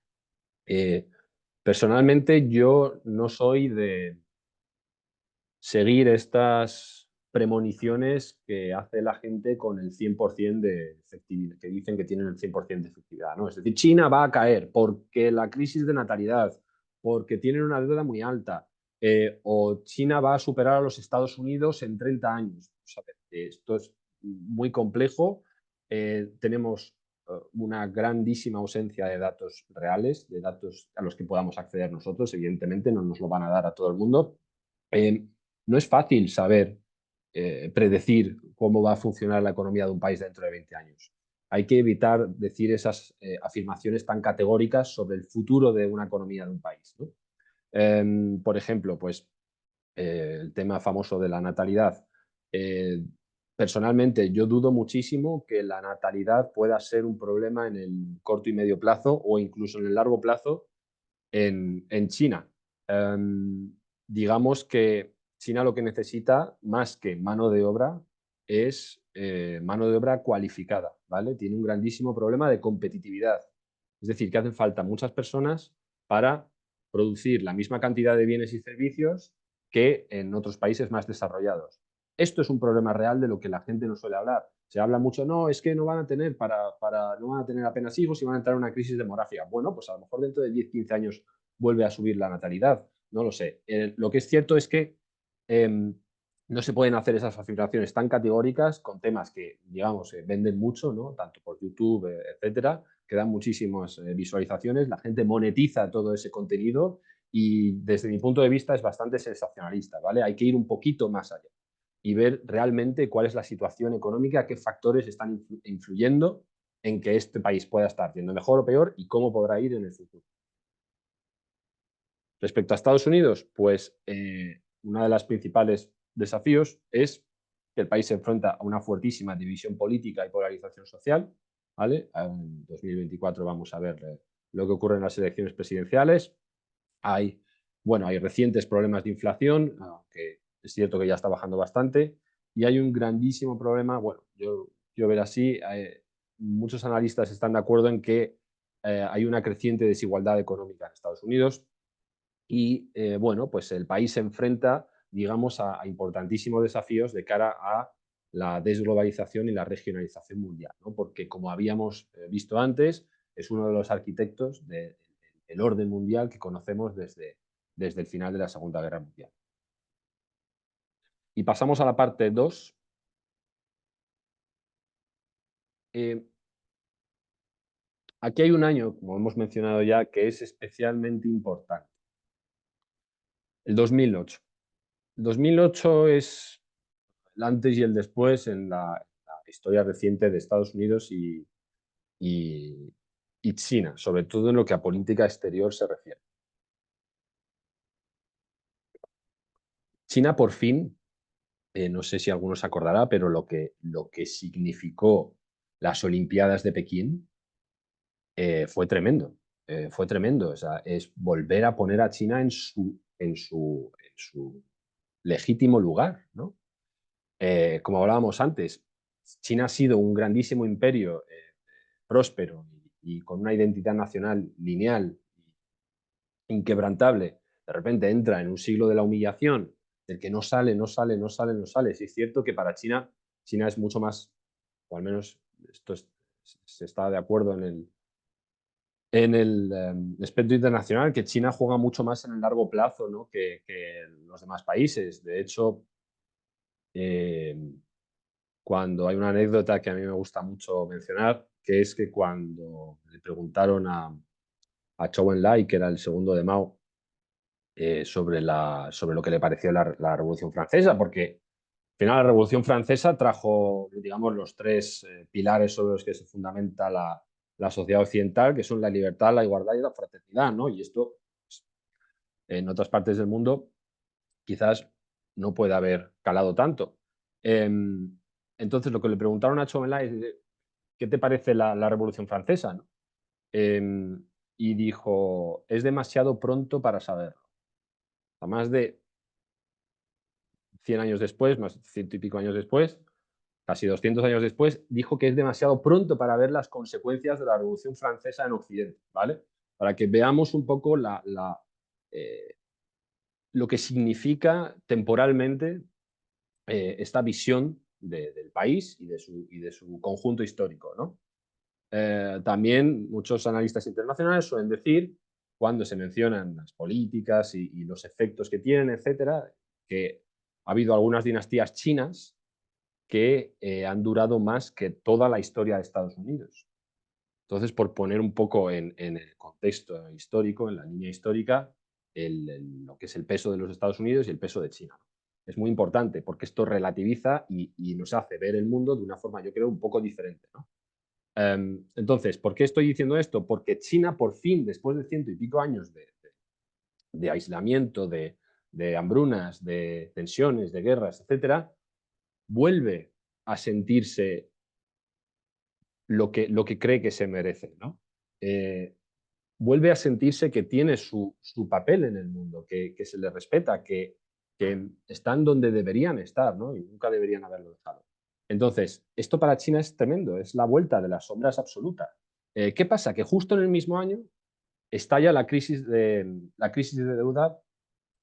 Personalmente, yo no soy de seguir estas premoniciones que hace la gente con el 100% de efectividad, que dicen que tienen el 100% de efectividad, ¿no? Es decir, China va a caer porque la crisis de natalidad, porque tienen una deuda muy alta, o China va a superar a los Estados Unidos en 30 años. Pues a ver, esto es muy complejo. Tenemos una grandísima ausencia de datos reales, de datos a los que podamos acceder nosotros. Evidentemente, no nos lo van a dar a todo el mundo. No es fácil saber predecir cómo va a funcionar la economía de un país dentro de 20 años. Hay que evitar decir esas afirmaciones tan categóricas sobre el futuro de una economía de un país, ¿no? Por ejemplo, pues el tema famoso de la natalidad. Eh, Personalmente, yo dudo muchísimo que la natalidad pueda ser un problema en el corto y medio plazo o incluso en el largo plazo en China. Digamos que China lo que necesita, más que mano de obra, es mano de obra cualificada, ¿vale? Tiene un grandísimo problema de competitividad. Es decir, que hacen falta muchas personas para producir la misma cantidad de bienes y servicios que en otros países más desarrollados. Esto es un problema real de lo que la gente no suele hablar. Se habla mucho, no, es que no van a tener no van a tener apenas hijos y van a entrar en una crisis demográfica. Bueno, pues a lo mejor dentro de 10, 15 años vuelve a subir la natalidad. No lo sé. Lo que es cierto es que no se pueden hacer esas afirmaciones tan categóricas con temas que, digamos, venden mucho, ¿no? Tanto por YouTube, etcétera, que dan muchísimas visualizaciones, la gente monetiza todo ese contenido y desde mi punto de vista es bastante sensacionalista, ¿vale? Hay que ir un poquito más allá y ver realmente cuál es la situación económica, qué factores están influyendo en que este país pueda estar yendo mejor o peor y cómo podrá ir en el futuro. Respecto a Estados Unidos, pues uno de los principales desafíos es que el país se enfrenta a una fuertísima división política y polarización social, ¿vale? En 2024 vamos a ver lo que ocurre en las elecciones presidenciales. Hay, bueno, hay recientes problemas de inflación, que es cierto que ya está bajando bastante, y hay un grandísimo problema, bueno, yo ver así, muchos analistas están de acuerdo en que hay una creciente desigualdad económica en Estados Unidos y, bueno, pues el país se enfrenta, digamos, a importantísimos desafíos de cara a la desglobalización y la regionalización mundial, ¿no? Porque, como habíamos visto antes, es uno de los arquitectos del el orden mundial que conocemos desde el final de la Segunda Guerra Mundial. Y pasamos a la parte 2. Aquí hay un año, como hemos mencionado ya, que es especialmente importante. El 2008. El 2008 es el antes y el después en la historia reciente de Estados Unidos y China, sobre todo en lo que a política exterior se refiere. China por fin, no sé si alguno se acordará, pero lo que significó las Olimpiadas de Pekín fue tremendo. Fue tremendo. O sea, es volver a poner a China en su legítimo lugar, ¿no? Como hablábamos antes, China ha sido un grandísimo imperio próspero y con una identidad nacional lineal, inquebrantable. De repente entra en un siglo de la humillación, del que no sale, no sale, no sale, no sale. Sí es cierto que para China es mucho más, o al menos esto se está de acuerdo en el espectro internacional, que China juega mucho más en el largo plazo, ¿no? que los demás países. De hecho, cuando hay una anécdota que a mí me gusta mucho mencionar, que es que cuando le preguntaron a Zhou Enlai, que era el segundo de Mao, sobre lo que le pareció la Revolución Francesa, porque al final la Revolución Francesa trajo, digamos, los tres pilares sobre los que se fundamenta la sociedad occidental, que son la libertad, la igualdad y la fraternidad, ¿no? Y esto, pues, en otras partes del mundo, quizás no puede haber calado tanto. Entonces, lo que le preguntaron a Chauvelin es, ¿qué te parece la Revolución Francesa? ¿No? Y dijo, es demasiado pronto para saberlo. A más de 100 años después, más 100 y pico años después, casi 200 años después, dijo que es demasiado pronto para ver las consecuencias de la Revolución Francesa en Occidente, ¿vale? Para que veamos un poco lo que significa temporalmente esta visión del país y de su conjunto histórico, ¿no? También muchos analistas internacionales suelen decir, cuando se mencionan las políticas y los efectos que tienen, etcétera, que ha habido algunas dinastías chinas que han durado más que toda la historia de Estados Unidos. Entonces, por poner un poco en el contexto histórico, en la línea histórica, lo que es el peso de los Estados Unidos y el peso de China. Es muy importante porque esto relativiza y nos hace ver el mundo de una forma, yo creo, un poco diferente, ¿no? Entonces, ¿por qué estoy diciendo esto? Porque China, por fin, después de 100 y pico años de aislamiento, de hambrunas, de tensiones, de guerras, etcétera, vuelve a sentirse lo que cree que se merece, ¿no? Vuelve a sentirse que tiene su papel en el mundo, que se le respeta, que están donde deberían estar, ¿no? Y nunca deberían haberlo dejado. Entonces, esto para China es tremendo, es la vuelta de las sombras absoluta. ¿Qué pasa? Que justo en el mismo año estalla la crisis de deuda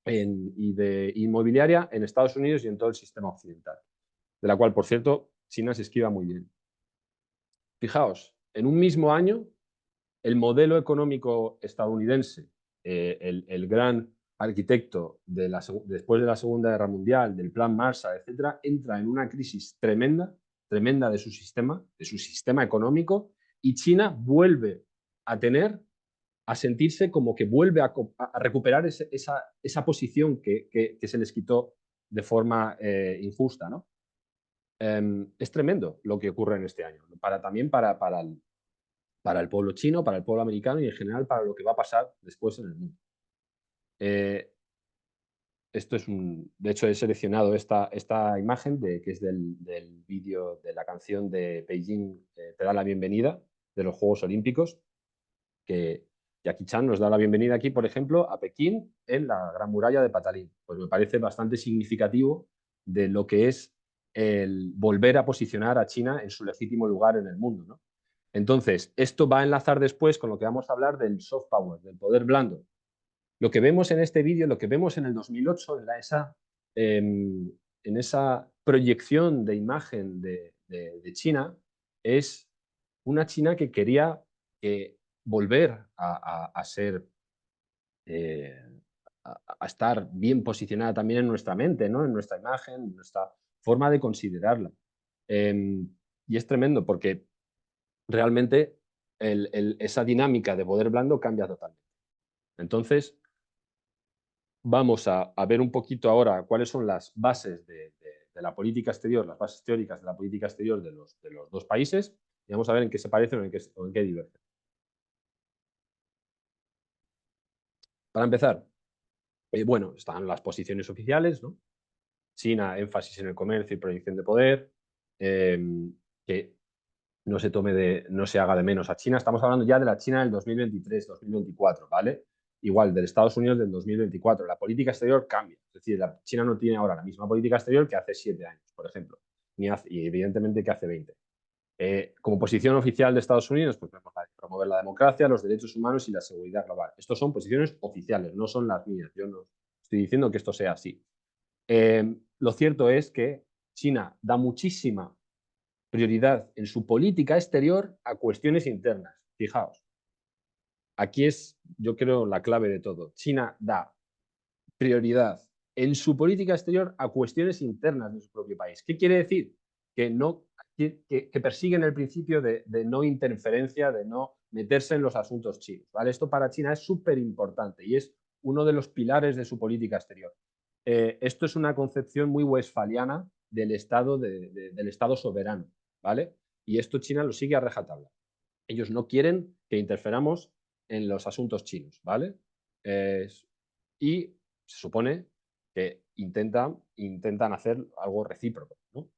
y de inmobiliaria en Estados Unidos y en todo el sistema occidental, de la cual, por cierto, China se esquiva muy bien. Fijaos, en un mismo año, el modelo económico estadounidense, el gran arquitecto después de la Segunda Guerra Mundial, del Plan Marshall, etcétera, entra en una crisis tremenda, tremenda de su sistema económico, y China vuelve a sentirse como que vuelve a recuperar esa posición que se les quitó de forma injusta, ¿no? Es tremendo lo que ocurre en este año, también para el pueblo chino, para el pueblo americano y en general para lo que va a pasar después en el mundo. Esto es de hecho he seleccionado esta imagen que es del vídeo de la canción de Beijing te da la bienvenida de los Juegos Olímpicos, que Jackie Chan nos da la bienvenida aquí, por ejemplo, a Pekín en la Gran Muralla de Patalín. Pues me parece bastante significativo de lo que es el volver a posicionar a China en su legítimo lugar en el mundo, ¿no? Entonces, esto va a enlazar después con lo que vamos a hablar del soft power, del poder blando. Lo que vemos en este vídeo, lo que vemos en el 2008, en esa proyección de imagen de China, es una China que quería volver a ser a estar bien posicionada también en nuestra mente, ¿no? En nuestra imagen, en nuestra forma de considerarla. Y es tremendo porque realmente esa dinámica de poder blando cambia totalmente. Entonces, vamos a ver un poquito ahora cuáles son las bases de la política exterior, las bases teóricas de la política exterior de los dos países, y vamos a ver en qué se parecen o en qué divergen. Para empezar, bueno, están las posiciones oficiales, ¿no? China, énfasis en el comercio y proyección de poder, que no se haga de menos a China. Estamos hablando ya de la China del 2023-2024, ¿vale? Igual, del Estados Unidos del 2024. La política exterior cambia. Es decir, la China no tiene ahora la misma política exterior que hace 7 años, por ejemplo, y evidentemente que hace 20. Como posición oficial de Estados Unidos, pues vemos la de promover la democracia, los derechos humanos y la seguridad global. Estos son posiciones oficiales, no son las mías. Yo no estoy diciendo que esto sea así. Lo cierto es que China da muchísima prioridad en su política exterior a cuestiones internas. Fijaos, aquí es, yo creo, la clave de todo. China da prioridad en su política exterior a cuestiones internas de su propio país. ¿Qué quiere decir? Que, no, que persiguen el principio de no interferencia, de no meterse en los asuntos chinos. ¿Vale? Esto para China es súper importante y es uno de los pilares de su política exterior. Esto es una concepción muy westfaliana del Estado, del Estado soberano. ¿Vale? Y esto China lo sigue a rajatabla. Ellos no quieren que interferamos en los asuntos chinos. ¿Vale? Y se supone que intentan hacer algo recíproco, ¿no?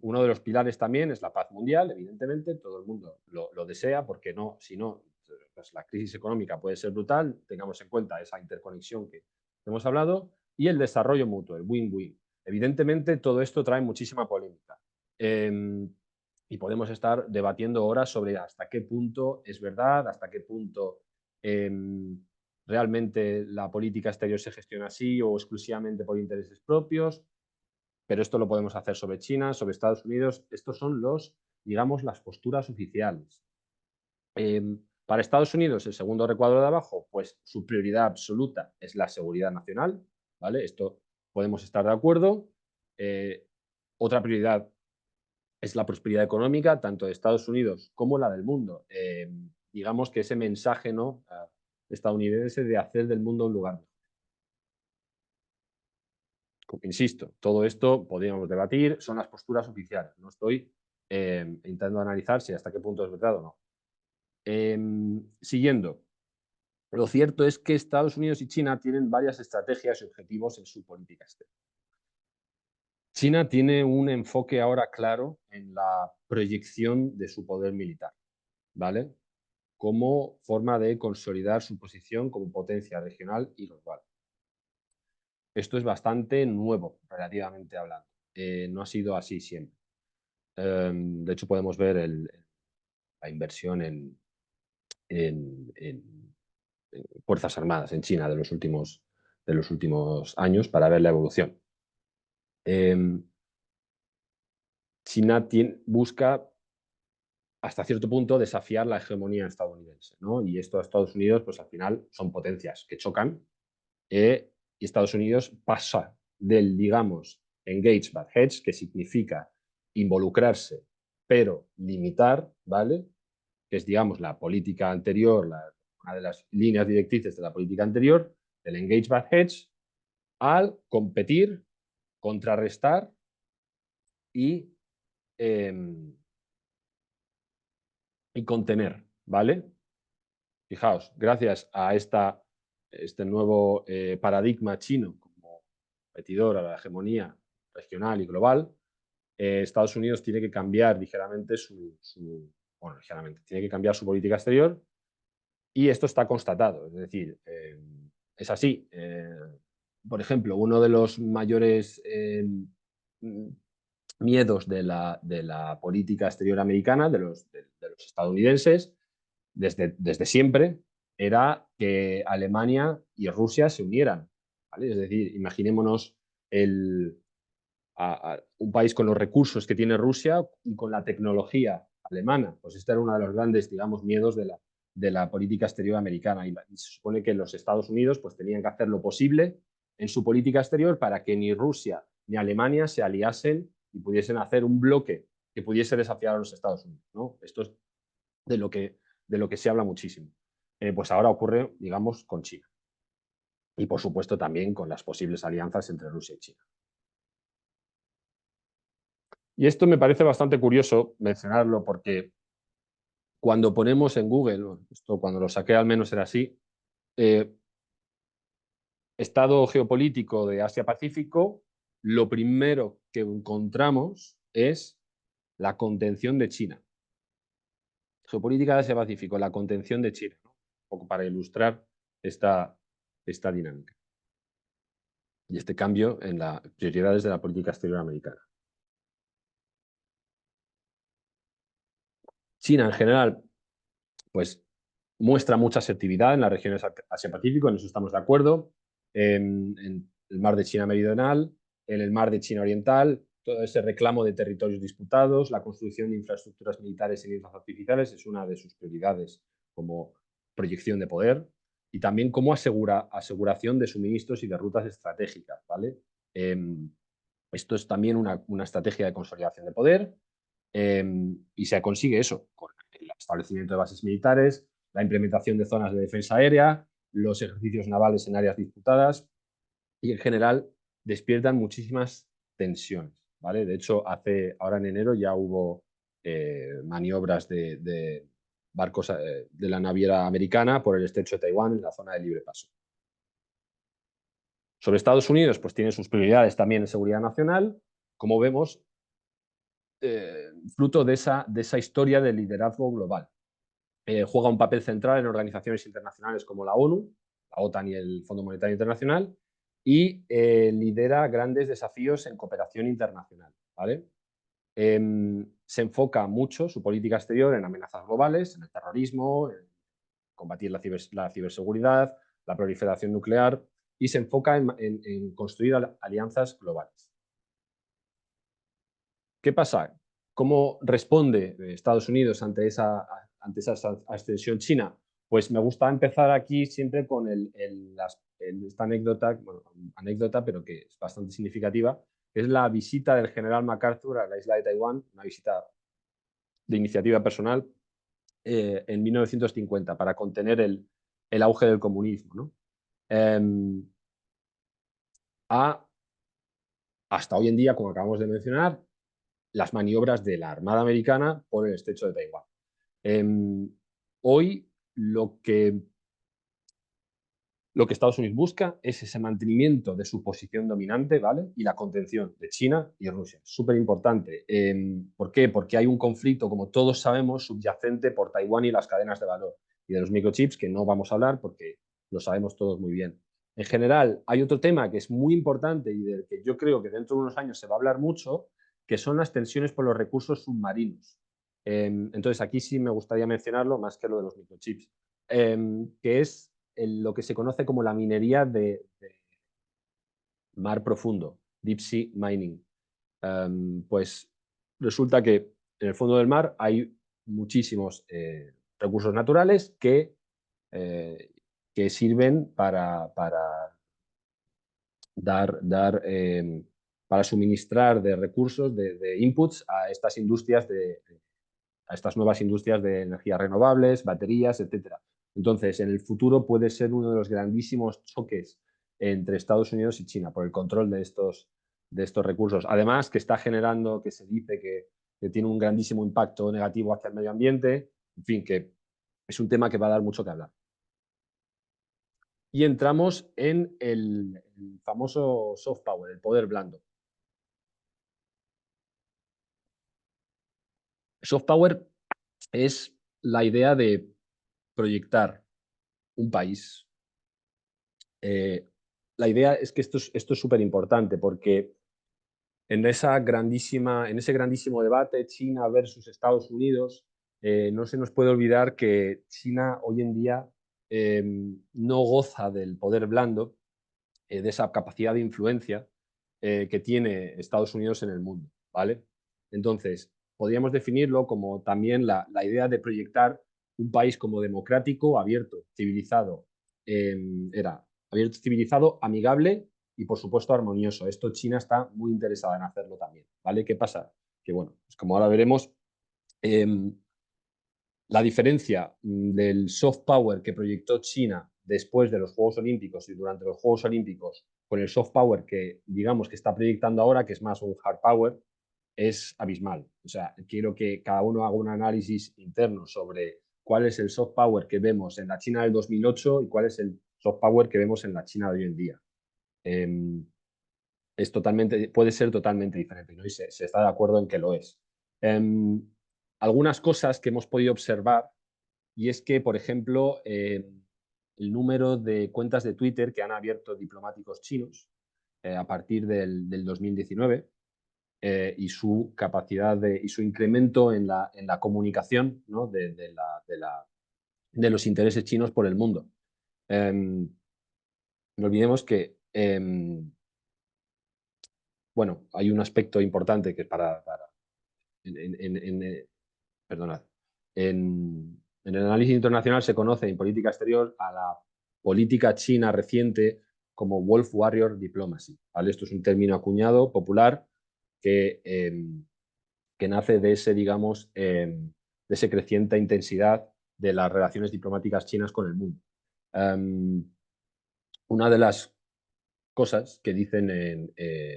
Uno de los pilares también es la paz mundial, evidentemente, todo el mundo lo desea, porque no, si no, pues la crisis económica puede ser brutal, tengamos en cuenta esa interconexión que hemos hablado, y el desarrollo mutuo, el win-win. Evidentemente, todo esto trae muchísima polémica. Y podemos estar debatiendo horas sobre hasta qué punto es verdad, hasta qué punto realmente la política exterior se gestiona así o exclusivamente por intereses propios, pero esto lo podemos hacer sobre China, sobre Estados Unidos. Estos son digamos, las posturas oficiales. Para Estados Unidos, el segundo recuadro de abajo, pues su prioridad absoluta es la seguridad nacional, ¿vale? Esto podemos estar de acuerdo. Otra prioridad es la prosperidad económica, tanto de Estados Unidos como la del mundo. Digamos que ese mensaje, ¿no?, estadounidense de hacer del mundo un lugar mejor. Insisto, todo esto podríamos debatir, son las posturas oficiales. No estoy intentando analizar si hasta qué punto es verdad o no. Siguiendo, lo cierto es que Estados Unidos y China tienen varias estrategias y objetivos en su política exterior. China tiene un enfoque ahora claro en la proyección de su poder militar, ¿vale? Como forma de consolidar su posición como potencia regional y global. Esto es bastante nuevo, relativamente hablando. No ha sido así siempre. De hecho, podemos ver la inversión en Fuerzas Armadas en China de los últimos años para ver la evolución. China busca hasta cierto punto desafiar la hegemonía estadounidense, ¿no? Y esto a Estados Unidos, pues al final son potencias que chocan, y Estados Unidos pasa del, digamos, engage but hedge, que significa involucrarse pero limitar, ¿vale? Que es, digamos, la política anterior, una de las líneas directrices de la política anterior, del engage but hedge, al competir, contrarrestar y, y contener, ¿vale? Fijaos, gracias a este nuevo paradigma chino como competidor a la hegemonía regional y global, Estados Unidos tiene que cambiar ligeramente tiene que cambiar su política exterior, y esto está constatado. Es decir, es así. Por ejemplo, uno de los mayores miedos de la política exterior americana, de los estadounidenses, desde siempre, era que Alemania y Rusia se unieran, ¿vale? Es decir, imaginémonos un país con los recursos que tiene Rusia y con la tecnología alemana. Pues este era uno de los grandes, digamos, miedos de de la política exterior americana. Y se supone que los Estados Unidos pues, tenían que hacer lo posible en su política exterior para que ni Rusia ni Alemania se aliasen y pudiesen hacer un bloque que pudiese desafiar a los Estados Unidos, ¿no? Esto es de lo que se habla muchísimo. Pues ahora ocurre, digamos, con China. Y, por supuesto, también con las posibles alianzas entre Rusia y China. Y esto me parece bastante curioso mencionarlo porque cuando ponemos en Google, esto cuando lo saqué al menos era así, estado geopolítico de Asia-Pacífico, lo primero que encontramos es la contención de China. Geopolítica de Asia-Pacífico, la contención de China, ¿no? Un poco para ilustrar esta dinámica y este cambio en las prioridades de la política exterior americana. China en general, pues muestra mucha asertividad en las regiones Asia-Pacífico, en eso estamos de acuerdo, en el mar de China Meridional, en el mar de China Oriental, todo ese reclamo de territorios disputados, la construcción de infraestructuras militares en islas artificiales es una de sus prioridades como proyección de poder y también como aseguración de suministros y de rutas estratégicas, ¿vale? Esto es también una estrategia de consolidación de poder y se consigue eso con el establecimiento de bases militares, la implementación de zonas de defensa aérea, los ejercicios navales en áreas disputadas y, en general, despiertan muchísimas tensiones, ¿vale? De hecho, ahora en enero ya hubo maniobras de barcos de la naviera americana por el estrecho de Taiwán en la zona de libre paso. Sobre Estados Unidos, pues tiene sus prioridades también en seguridad nacional, como vemos, fruto de esa historia de liderazgo global. Juega un papel central en organizaciones internacionales como la ONU, la OTAN y el Fondo Monetario Internacional, y lidera grandes desafíos en cooperación internacional, ¿vale? Se enfoca mucho su política exterior en amenazas globales, en el terrorismo, en combatir la ciberseguridad, la proliferación nuclear, y se enfoca en construir alianzas globales. ¿Qué pasa? ¿Cómo responde Estados Unidos ante esa ascensión china? Pues me gusta empezar aquí siempre con esta anécdota, pero que es bastante significativa, que es la visita del general MacArthur a la isla de Taiwán, una visita de iniciativa personal en 1950 para contener el auge del comunismo, ¿no? Hasta hoy en día, como acabamos de mencionar, las maniobras de la Armada Americana por el estrecho de Taiwán. Hoy lo que Estados Unidos busca es ese mantenimiento de su posición dominante, ¿vale? Y la contención de China y Rusia. Súper importante. ¿Por qué? Porque hay un conflicto, como todos sabemos, subyacente por Taiwán y las cadenas de valor y de los microchips, que no vamos a hablar porque lo sabemos todos muy bien. En general, hay otro tema que es muy importante y del que yo creo que dentro de unos años se va a hablar mucho, que son las tensiones por los recursos submarinos. Entonces, aquí sí me gustaría mencionarlo más que lo de los microchips, que es lo que se conoce como la minería de mar profundo, deep sea mining. Pues resulta que en el fondo del mar hay muchísimos recursos naturales que sirven para para suministrar de recursos, de inputs a estas industrias, a estas nuevas industrias de energías renovables, baterías, etcétera. Entonces, en el futuro puede ser uno de los grandísimos choques entre Estados Unidos y China por el control de estos recursos. Además, que está generando, que se dice que tiene un grandísimo impacto negativo hacia el medio ambiente, en fin, que es un tema que va a dar mucho que hablar. Y entramos en el famoso soft power, el poder blando. Soft power es la idea de proyectar un país. La idea es que esto es súper importante porque en ese grandísimo debate China versus Estados Unidos, no se nos puede olvidar que China hoy en día no goza del poder blando, de esa capacidad de influencia que tiene Estados Unidos en el mundo, ¿vale? Entonces, podríamos definirlo como también la idea de proyectar un país como democrático, abierto, civilizado, era abierto, civilizado, amigable y, por supuesto, armonioso. Esto China está muy interesada en hacerlo también, ¿vale? ¿Qué pasa? Que, bueno, pues como ahora veremos, la diferencia del soft power que proyectó China después de los Juegos Olímpicos y durante los Juegos Olímpicos con el soft power que, digamos, que está proyectando ahora, que es más un hard power, es abismal. O sea, quiero que cada uno haga un análisis interno sobre cuál es el soft power que vemos en la China del 2008 y cuál es el soft power que vemos en la China de hoy en día. Es totalmente, puede ser totalmente diferente, ¿no? Y se está de acuerdo en que lo es. Algunas cosas que hemos podido observar, y es que, por ejemplo, el número de cuentas de Twitter que han abierto diplomáticos chinos a partir del 2019 y su capacidad y su incremento en la comunicación, ¿no? de los intereses chinos por el mundo. No olvidemos que, bueno, hay un aspecto importante que perdonad, en el análisis internacional se conoce en política exterior a la política china reciente como Wolf Warrior Diplomacy, ¿vale? Esto es un término acuñado, popular, que nace de ese, digamos, de esa creciente intensidad de las relaciones diplomáticas chinas con el mundo. Una de las cosas que dicen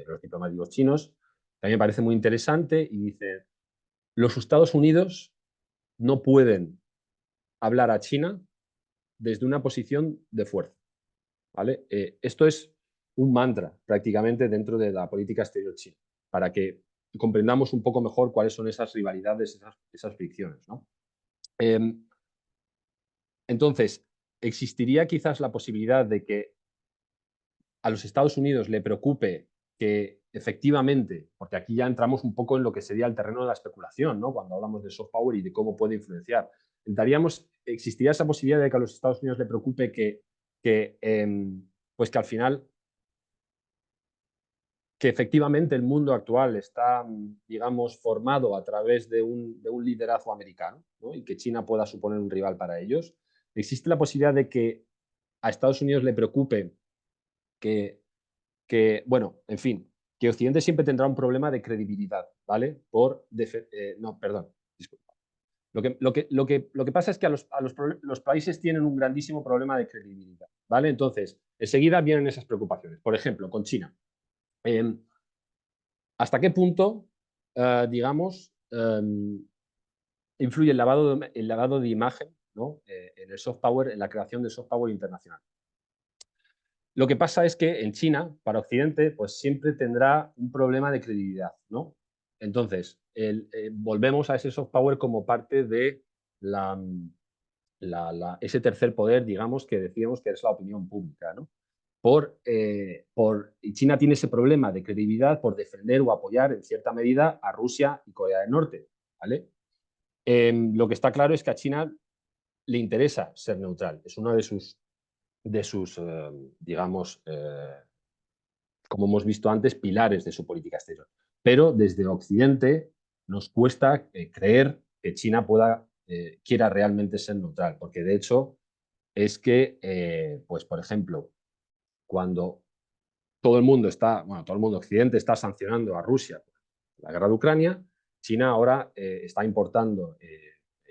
los diplomáticos chinos, que a mí me parece muy interesante, y dice, los Estados Unidos no pueden hablar a China desde una posición de fuerza, ¿vale? Esto es un mantra prácticamente dentro de la política exterior china, para que comprendamos un poco mejor cuáles son esas rivalidades, esas fricciones, ¿no? Entonces, existiría quizás la posibilidad de que a los Estados Unidos le preocupe que efectivamente, porque aquí ya entramos un poco en lo que sería el terreno de la especulación, ¿no? Cuando hablamos de soft power y de cómo puede influenciar. Existiría esa posibilidad de que a los Estados Unidos le preocupe pues que al final, que efectivamente el mundo actual está, digamos, formado a través de un liderazgo americano, ¿no? Y que China pueda suponer un rival para ellos. Existe la posibilidad de que a Estados Unidos le preocupe bueno, en fin, que Occidente siempre tendrá un problema de credibilidad, ¿vale? No, perdón, disculpa. Lo que pasa es que los países tienen un grandísimo problema de credibilidad, ¿vale? Entonces, enseguida vienen esas preocupaciones. Por ejemplo, con China. ¿Hasta qué punto, digamos, influye el lavado de imagen, ¿no? En el soft power, en la creación del soft power internacional? Lo que pasa es que en China, para Occidente, pues siempre tendrá un problema de credibilidad, ¿no? Entonces, volvemos a ese soft power como parte de ese tercer poder, digamos, que decíamos que es la opinión pública, ¿no? Y China tiene ese problema de credibilidad por defender o apoyar en cierta medida a Rusia y Corea del Norte, ¿vale? Lo que está claro es que a China le interesa ser neutral, es uno de sus digamos, como hemos visto antes, pilares de su política exterior. Pero desde Occidente nos cuesta creer que China quiera realmente ser neutral, porque de hecho es que, pues por ejemplo, cuando todo el mundo Occidente está sancionando a Rusia por la guerra de Ucrania, China ahora está importando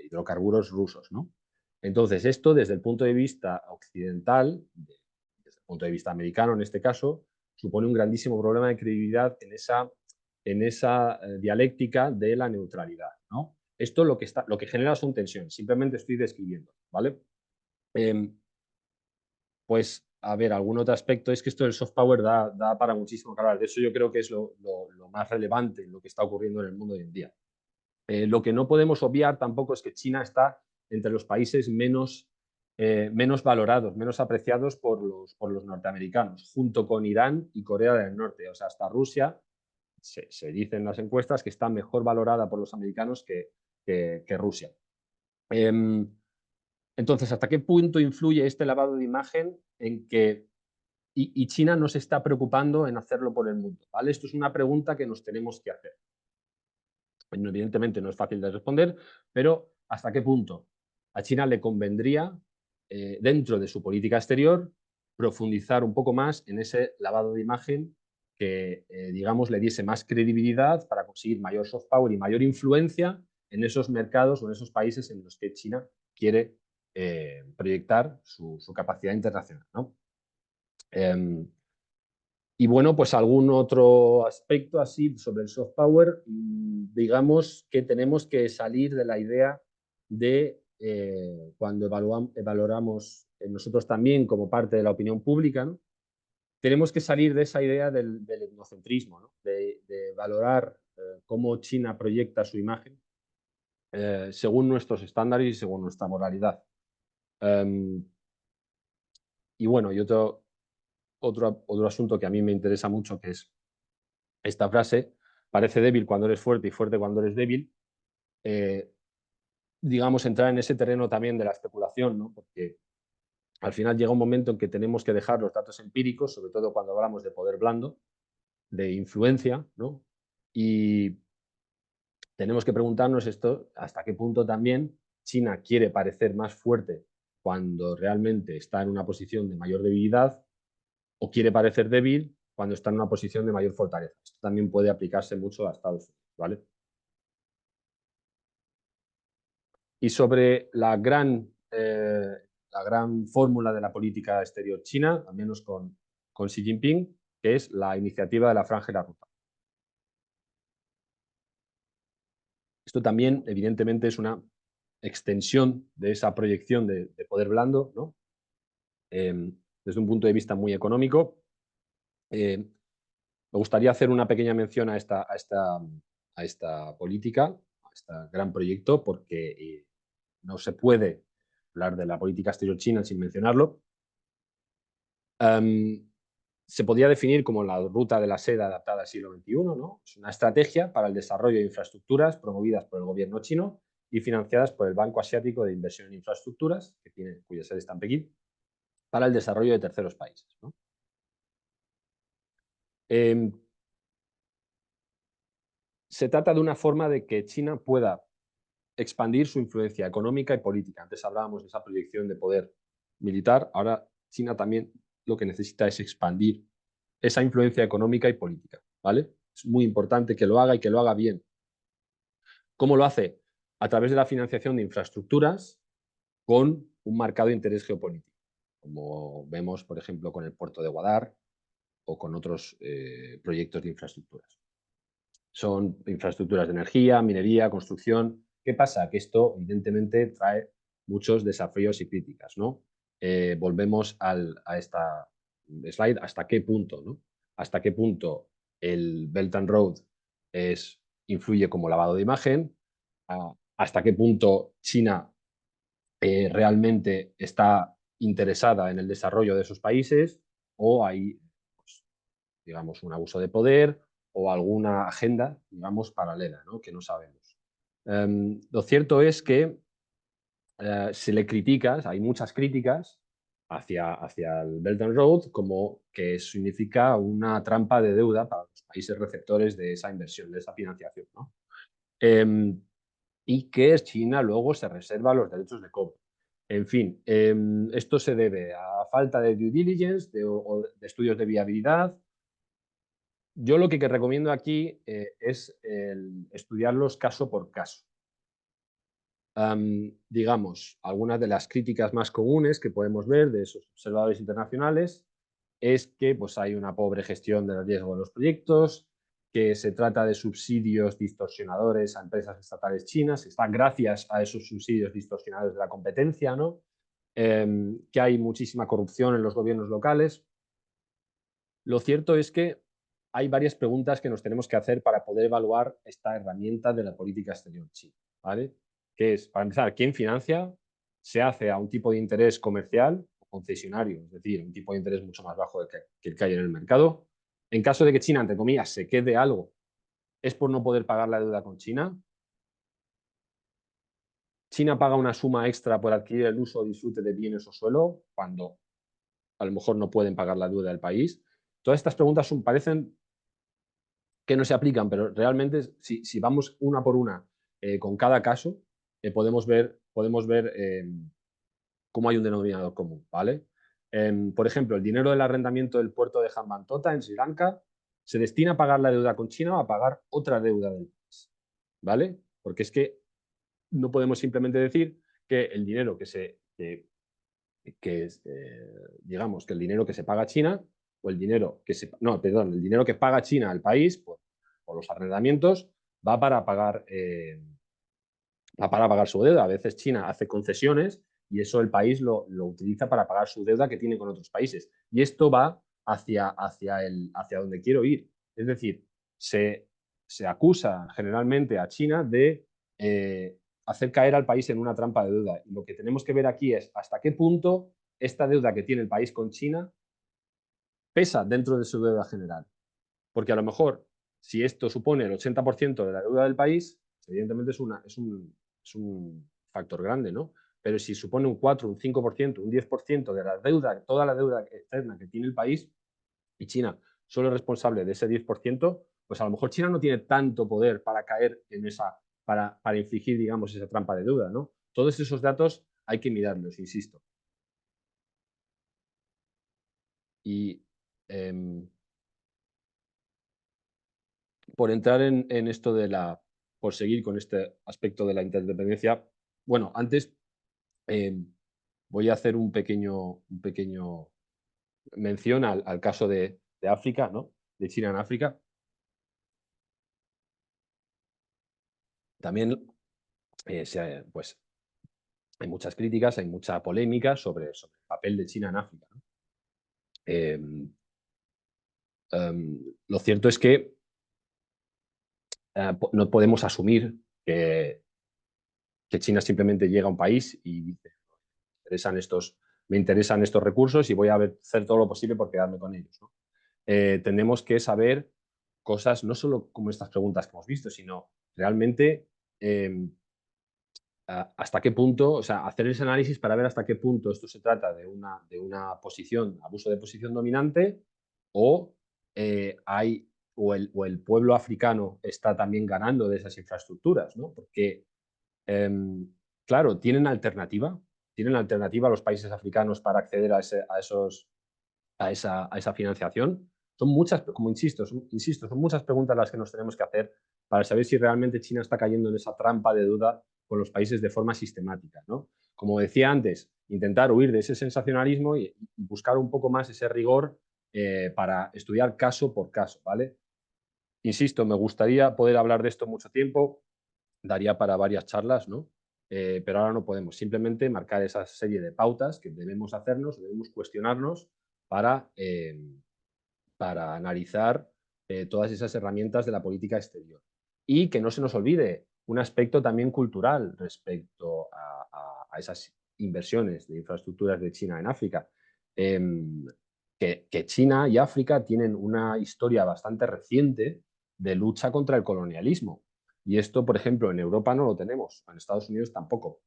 hidrocarburos rusos, ¿no? Entonces, esto desde el punto de vista occidental, desde el punto de vista americano en este caso, supone un grandísimo problema de credibilidad en esa dialéctica de la neutralidad, ¿no? Esto lo que genera son tensiones, simplemente estoy describiendo, ¿vale? Pues, a ver, algún otro aspecto es que esto del soft power da para muchísimo que hablar. De eso yo creo que es lo más relevante en lo que está ocurriendo en el mundo hoy en día. Lo que no podemos obviar tampoco es que China está entre los países menos valorados, menos apreciados por los norteamericanos, junto con Irán y Corea del Norte. O sea, hasta Rusia, se dice en las encuestas que está mejor valorada por los americanos que Rusia. Entonces, ¿hasta qué punto influye este lavado de imagen en que y China no se está preocupando en hacerlo por el mundo? ¿Vale? Esto es una pregunta que nos tenemos que hacer. Evidentemente no es fácil de responder, pero ¿hasta qué punto a China le convendría, dentro de su política exterior, profundizar un poco más en ese lavado de imagen que, digamos, le diese más credibilidad para conseguir mayor soft power y mayor influencia en esos mercados o en esos países en los que China quiere proyectar su capacidad internacional, ¿no? Y bueno, pues algún otro aspecto así sobre el soft power, digamos que tenemos que salir de la idea de cuando valoramos nosotros también como parte de la opinión pública, ¿no? Tenemos que salir de esa idea del etnocentrismo, ¿no? De valorar cómo China proyecta su imagen según nuestros estándares y según nuestra moralidad. Y bueno, y otro asunto que a mí me interesa mucho, que es esta frase: parece débil cuando eres fuerte y fuerte cuando eres débil. Digamos, entrar en ese terreno también de la especulación, ¿no? Porque al final llega un momento en que tenemos que dejar los datos empíricos, sobre todo cuando hablamos de poder blando, de influencia, ¿no? Y tenemos que preguntarnos esto, hasta qué punto también China quiere parecer más fuerte cuando realmente está en una posición de mayor debilidad, o quiere parecer débil cuando está en una posición de mayor fortaleza. Esto también puede aplicarse mucho a Estados Unidos, ¿vale? Y sobre la gran fórmula de la política exterior china, al menos con Xi Jinping, que es la iniciativa de la Franja y la Ruta. Esto también, evidentemente, es una extensión de esa proyección de poder blando, ¿no? Desde un punto de vista muy económico. Me gustaría hacer una pequeña mención a esta política, a este gran proyecto, porque no se puede hablar de la política exterior china sin mencionarlo. Se podría definir como la ruta de la seda adaptada al siglo XXI, ¿no? Es una estrategia para el desarrollo de infraestructuras promovidas por el gobierno chino y financiadas por el Banco Asiático de Inversión en Infraestructuras, cuya sede está en Pekín, para el desarrollo de terceros países, ¿no? Se trata de una forma de que China pueda expandir su influencia económica y política. Antes hablábamos de esa proyección de poder militar, ahora China también lo que necesita es expandir esa influencia económica y política, ¿vale? Es muy importante que lo haga y que lo haga bien. ¿Cómo lo hace? A través de la financiación de infraestructuras con un marcado interés geopolítico, como vemos, por ejemplo, con el puerto de Guadar o con otros proyectos de infraestructuras. Son infraestructuras de energía, minería, construcción. ¿Qué pasa? Que esto, evidentemente, trae muchos desafíos y críticas, ¿no? Volvemos a esta slide, ¿hasta qué punto, ¿no? ¿Hasta qué punto el Belt and Road influye como lavado de imagen? ¿Hasta qué punto China realmente está interesada en el desarrollo de esos países? ¿O hay, pues, digamos, un abuso de poder o alguna agenda, digamos, paralela, ¿no? Que no sabemos? Lo cierto es que se le critica, hay muchas críticas hacia el Belt and Road, como que significa una trampa de deuda para los países receptores de esa inversión, de esa financiación, ¿no? Y que China luego se reserva los derechos de cobro. En fin, esto se debe a falta de due diligence, o de estudios de viabilidad. Yo lo que recomiendo aquí es estudiarlos caso por caso. Digamos, algunas de las críticas más comunes que podemos ver de esos observadores internacionales es que pues, hay una pobre gestión del riesgo de los proyectos, que se trata de subsidios distorsionadores a empresas estatales chinas, está gracias a esos subsidios distorsionadores de la competencia, ¿no? Que hay muchísima corrupción en los gobiernos locales. Lo cierto es que hay varias preguntas que nos tenemos que hacer para poder evaluar esta herramienta de la política exterior china, ¿vale? Que es, para empezar, ¿quién financia? ¿Se hace a un tipo de interés comercial o concesionario? Es decir, un tipo de interés mucho más bajo que el que hay en el mercado. En caso de que China, entre comillas, se quede algo, ¿es por no poder pagar la deuda con China? ¿China paga una suma extra por adquirir el uso o disfrute de bienes o suelo cuando a lo mejor no pueden pagar la deuda del país? Todas estas preguntas parecen que no se aplican, pero realmente si vamos una por una con cada caso, podemos ver cómo hay un denominador común, ¿vale? Por ejemplo, el dinero del arrendamiento del puerto de Hambantota en Sri Lanka se destina a pagar la deuda con China o a pagar otra deuda del país, ¿vale? Porque es que no podemos simplemente decir que el dinero digamos, que el dinero que se paga a China o el dinero que el dinero que paga China al país por los arrendamientos va para pagar su deuda. A veces China hace concesiones y eso el país lo utiliza para pagar su deuda que tiene con otros países. Y esto va hacia donde quiero ir. Es decir, se acusa generalmente a China de hacer caer al país en una trampa de deuda. Y lo que tenemos que ver aquí es hasta qué punto esta deuda que tiene el país con China pesa dentro de su deuda general. Porque a lo mejor, si esto supone el 80% de la deuda del país, evidentemente es un factor grande, ¿no? Pero si supone un 4, un 5%, un 10% de la deuda, toda la deuda externa que tiene el país, y China solo es responsable de ese 10%, pues a lo mejor China no tiene tanto poder para caer en para infligir, digamos, esa trampa de deuda, ¿no? Todos esos datos hay que mirarlos, insisto. Y por entrar en esto por seguir con este aspecto de la interdependencia, bueno, antes voy a hacer un pequeño mención al caso de África, ¿no? De China en África. También, pues, hay muchas críticas, hay mucha polémica sobre el papel de China en África, ¿no? Lo cierto es que no podemos asumir que China simplemente llega a un país y dice, me interesan estos recursos y voy a hacer todo lo posible por quedarme con ellos, ¿no? Tenemos que saber cosas, no solo como estas preguntas que hemos visto, sino realmente hasta qué punto, o sea, hacer ese análisis para ver hasta qué punto esto se trata de una posición, abuso de posición dominante, o o el pueblo africano está también ganando de esas infraestructuras, ¿no? Porque, claro, tienen alternativa los países africanos para acceder a esa financiación. Son muchas, como insisto, son muchas preguntas las que nos tenemos que hacer para saber si realmente China está cayendo en esa trampa de duda con los países de forma sistemática, ¿no? Como decía antes, intentar huir de ese sensacionalismo y buscar un poco más ese rigor para estudiar caso por caso, ¿vale? Insisto, me gustaría poder hablar de esto mucho tiempo, daría para varias charlas, ¿no? Pero ahora no podemos. Simplemente marcar esa serie de pautas que debemos hacernos, debemos cuestionarnos para analizar todas esas herramientas de la política exterior. Y que no se nos olvide un aspecto también cultural respecto a esas inversiones de infraestructuras de China en África. Que China y África tienen una historia bastante reciente de lucha contra el colonialismo. Y esto, por ejemplo, en Europa no lo tenemos, en Estados Unidos tampoco.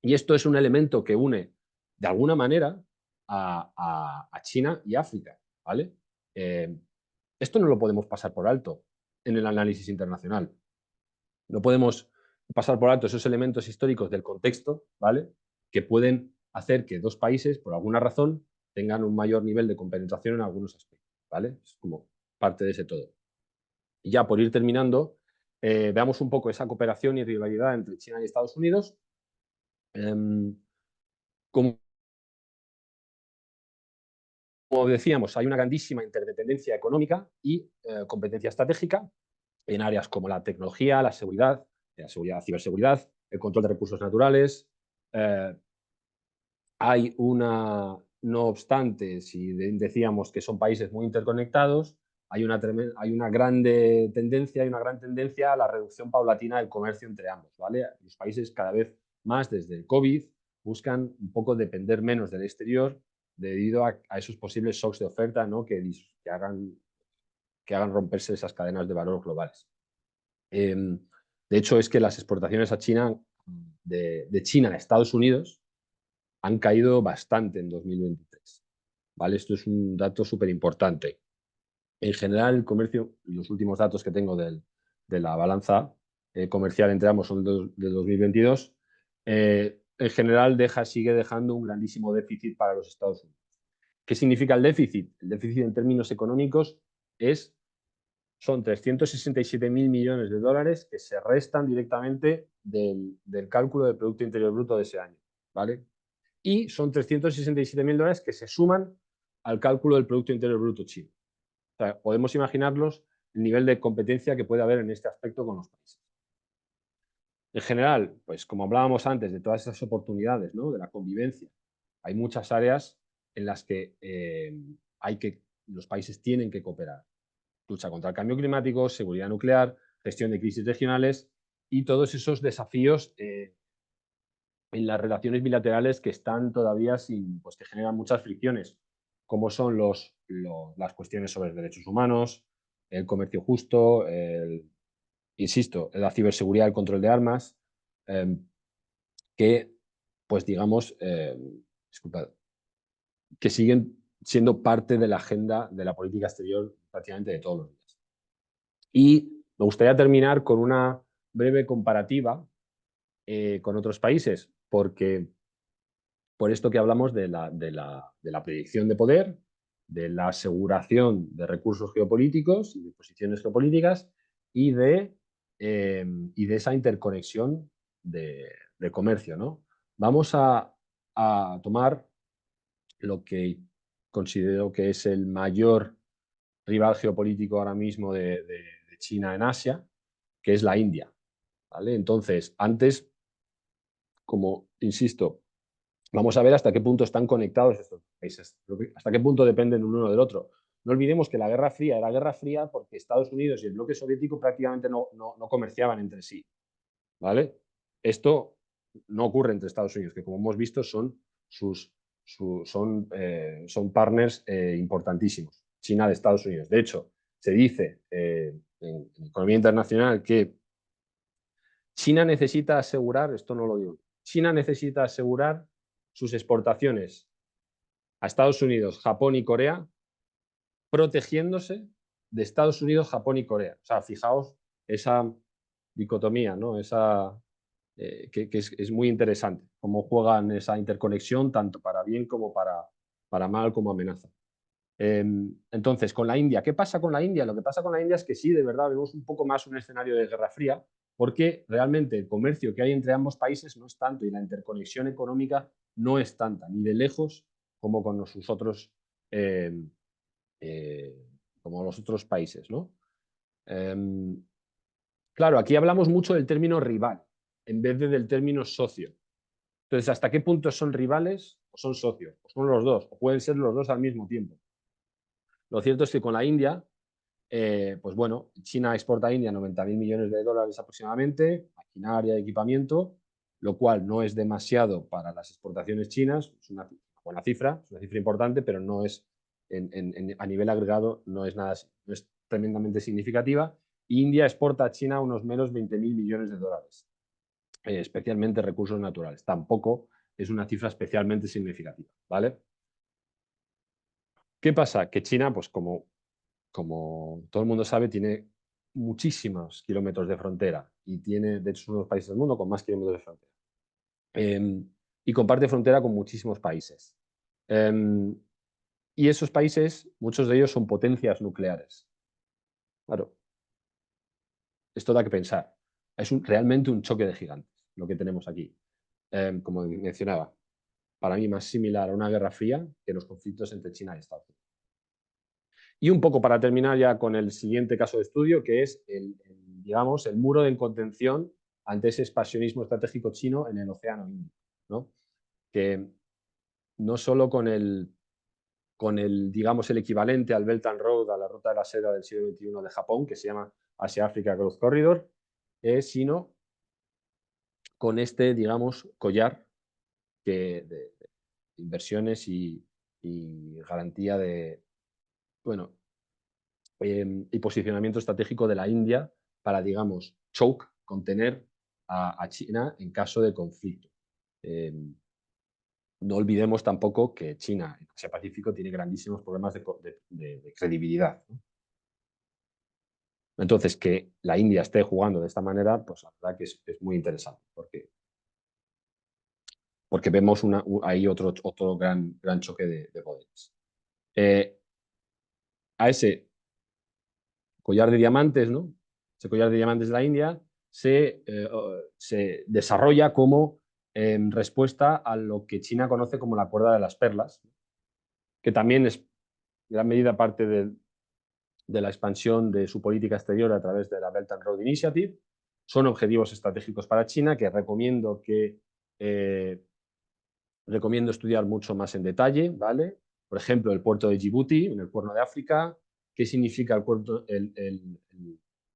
Y esto es un elemento que une, de alguna manera, a China y África, ¿vale? Eh, Esto no lo podemos pasar por alto en el análisis internacional. No podemos pasar por alto esos elementos históricos del contexto, ¿vale? Que pueden hacer que dos países, por alguna razón, tengan un mayor nivel de compenetración en algunos aspectos, ¿vale? Es como parte de ese todo. Y ya por ir terminando, veamos un poco esa cooperación y rivalidad entre China y Estados Unidos. Como decíamos, hay una grandísima interdependencia económica y competencia estratégica en áreas como la tecnología, la seguridad, la ciberseguridad, el control de recursos naturales. No obstante, si decíamos que son países muy interconectados, hay una gran tendencia a la reducción paulatina del comercio entre ambos, ¿vale? Los países cada vez más desde el COVID buscan un poco depender menos del exterior debido a esos posibles shocks de oferta, ¿no? que hagan romperse esas cadenas de valor globales. De hecho, es que las exportaciones a China, de China a Estados Unidos han caído bastante en 2023. ¿Vale? Esto es un dato súper importante. En general, el comercio, los últimos datos que tengo de la balanza comercial entre ambos son de 2022, en general sigue dejando un grandísimo déficit para los Estados Unidos. ¿Qué significa el déficit? El déficit en términos económicos son 367.000 millones de dólares que se restan directamente del cálculo del Producto Interior Bruto de ese año, ¿vale? Y son 367.000 dólares que se suman al cálculo del Producto Interior Bruto chino. O sea, podemos imaginarnos el nivel de competencia que puede haber en este aspecto con los países. En general, pues como hablábamos antes de todas esas oportunidades, ¿no? De la convivencia, hay muchas áreas en las que, los países tienen que cooperar. Lucha contra el cambio climático, seguridad nuclear, gestión de crisis regionales y todos esos desafíos en las relaciones bilaterales que están todavía pues que generan muchas fricciones, como son las cuestiones sobre derechos humanos, el comercio justo, insisto, la ciberseguridad, el control de armas, que, pues digamos, disculpad, que siguen siendo parte de la agenda de la política exterior prácticamente de todos los días. Y me gustaría terminar con una breve comparativa con otros países, porque por esto que hablamos de la predicción de poder, de la aseguración de recursos geopolíticos y de posiciones geopolíticas y de esa interconexión de comercio, ¿no? Vamos a tomar lo que considero que es el mayor rival geopolítico ahora mismo de China en Asia, que es la India, ¿vale? Entonces, antes, como insisto, vamos a ver hasta qué punto están conectados estos países, hasta qué punto dependen uno del otro. No olvidemos que la Guerra Fría era Guerra Fría porque Estados Unidos y el bloque soviético prácticamente no comerciaban entre sí, ¿vale? Esto no ocurre entre Estados Unidos, que como hemos visto son son partners importantísimos, China de Estados Unidos. De hecho, se dice en economía internacional que China necesita asegurar, esto no lo digo, China necesita asegurar sus exportaciones a Estados Unidos, Japón y Corea, protegiéndose de Estados Unidos, Japón y Corea. O sea, fijaos esa dicotomía, ¿no? Que es muy interesante, cómo juegan esa interconexión tanto para bien como para mal como amenaza. Entonces, con la India, ¿qué pasa con la India? Lo que pasa con la India es que sí, de verdad, vemos un poco más un escenario de Guerra Fría, porque realmente el comercio que hay entre ambos países no es tanto y la interconexión económica no es tanta, ni de lejos como con sus otros, eh, como los otros países, ¿no? Claro, aquí hablamos mucho del término rival en vez del término socio. Entonces, ¿hasta qué punto son rivales o son socios? O son los dos, o pueden ser los dos al mismo tiempo. Lo cierto es que con la India, pues bueno, China exporta a India 90.000 millones de dólares aproximadamente, maquinaria, equipamiento, lo cual no es demasiado para las exportaciones chinas, es una buena cifra, es una cifra importante, pero no es, a nivel agregado, no es tremendamente significativa. India exporta a China unos menos 20.000 millones de dólares, especialmente recursos naturales. Tampoco es una cifra especialmente significativa, ¿vale? ¿Qué pasa? Que China, pues como todo el mundo sabe, tiene muchísimos kilómetros de frontera y tiene, de hecho, es uno de los países del mundo con más kilómetros de frontera. Y comparte frontera con muchísimos países. Y esos países, muchos de ellos son potencias nucleares. Claro, esto da que pensar. Es realmente un choque de gigantes lo que tenemos aquí. Como mencionaba, para mí más similar a una guerra fría que los conflictos entre China y Estados Unidos. Y un poco para terminar ya con el siguiente caso de estudio, que es digamos, el muro de contención ante ese expansionismo estratégico chino en el Océano Índico, ¿no? Que no solo digamos, el equivalente al Belt and Road, a la ruta de la seda del siglo XXI de Japón, que se llama Asia-África Growth Corridor, sino con este, digamos, collar de inversiones y garantía de, bueno, y posicionamiento estratégico de la India para, digamos, contener a China en caso de conflicto. No olvidemos tampoco que China en Asia Pacífico tiene grandísimos problemas de credibilidad, ¿no? Entonces, que la India esté jugando de esta manera, pues la verdad que es muy interesante, porque porque vemos ahí otro gran choque de poderes. A ese collar de diamantes, ¿no? Ese collar de diamantes de la India se desarrolla como respuesta a lo que China conoce como la cuerda de las perlas, que también es en gran medida parte de la expansión de su política exterior a través de la Belt and Road Initiative. Son objetivos estratégicos para China que recomiendo estudiar mucho más en detalle, ¿vale? Por ejemplo, el puerto de Djibouti, en el Cuerno de África. ¿Qué significa el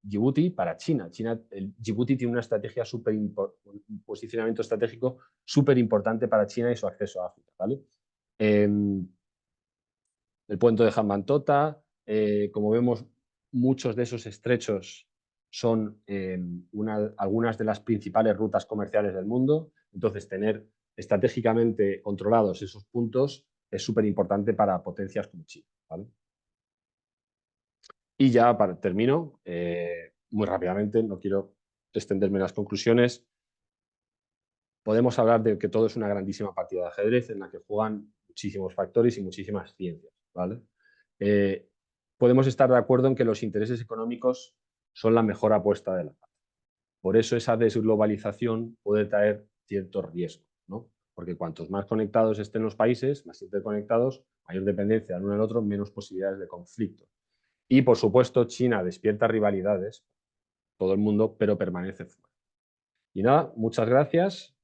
Djibouti para China? Djibouti tiene una estrategia un posicionamiento estratégico súper importante para China y su acceso a África, ¿vale? El puente de Hambantota, como vemos, muchos de esos estrechos son algunas de las principales rutas comerciales del mundo. Entonces, tener estratégicamente controlados esos puntos es súper importante para potencias como China, ¿vale? Y ya termino muy rápidamente, no quiero extenderme en las conclusiones. Podemos hablar de que todo es una grandísima partida de ajedrez en la que juegan muchísimos factores y muchísimas ciencias, ¿vale? Podemos estar de acuerdo en que los intereses económicos son la mejor apuesta de la paz. Por eso esa desglobalización puede traer ciertos riesgos, ¿no? Porque cuantos más conectados estén los países, más interconectados, mayor dependencia del uno al otro, menos posibilidades de conflicto. Y, por supuesto, China despierta rivalidades, todo el mundo, pero permanece fuera. Y nada, muchas gracias.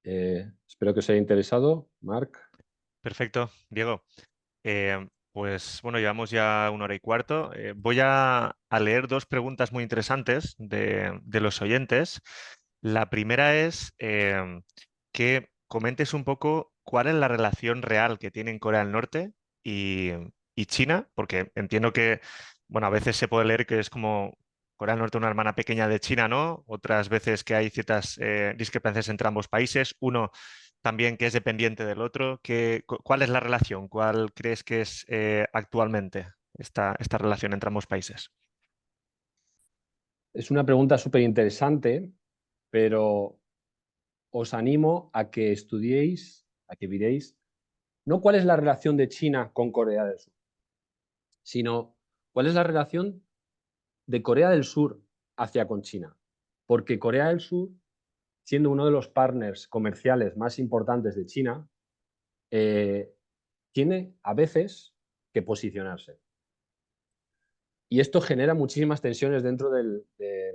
Espero que os haya interesado. Marc. Perfecto, Diego. Pues bueno, llevamos ya 1 hora y cuarto. Voy a leer dos preguntas muy interesantes de los oyentes. La primera es que comentes un poco cuál es la relación real que tienen Corea del Norte y, y China, porque entiendo que, bueno, a veces se puede leer que es como Corea del Norte una hermana pequeña de China, ¿no? Otras veces que hay ciertas discrepancias entre ambos países. Uno también que es dependiente del otro. ¿Cuál es la relación? ¿Cuál crees que es actualmente esta relación entre ambos países? Es una pregunta súper interesante, pero os animo a que estudiéis, a que miréis, no cuál es la relación de China con Corea del Sur, sino cuál es la relación de Corea del Sur hacia con China. Porque Corea del Sur, siendo uno de los partners comerciales más importantes de China, tiene a veces que posicionarse. Y esto genera muchísimas tensiones dentro del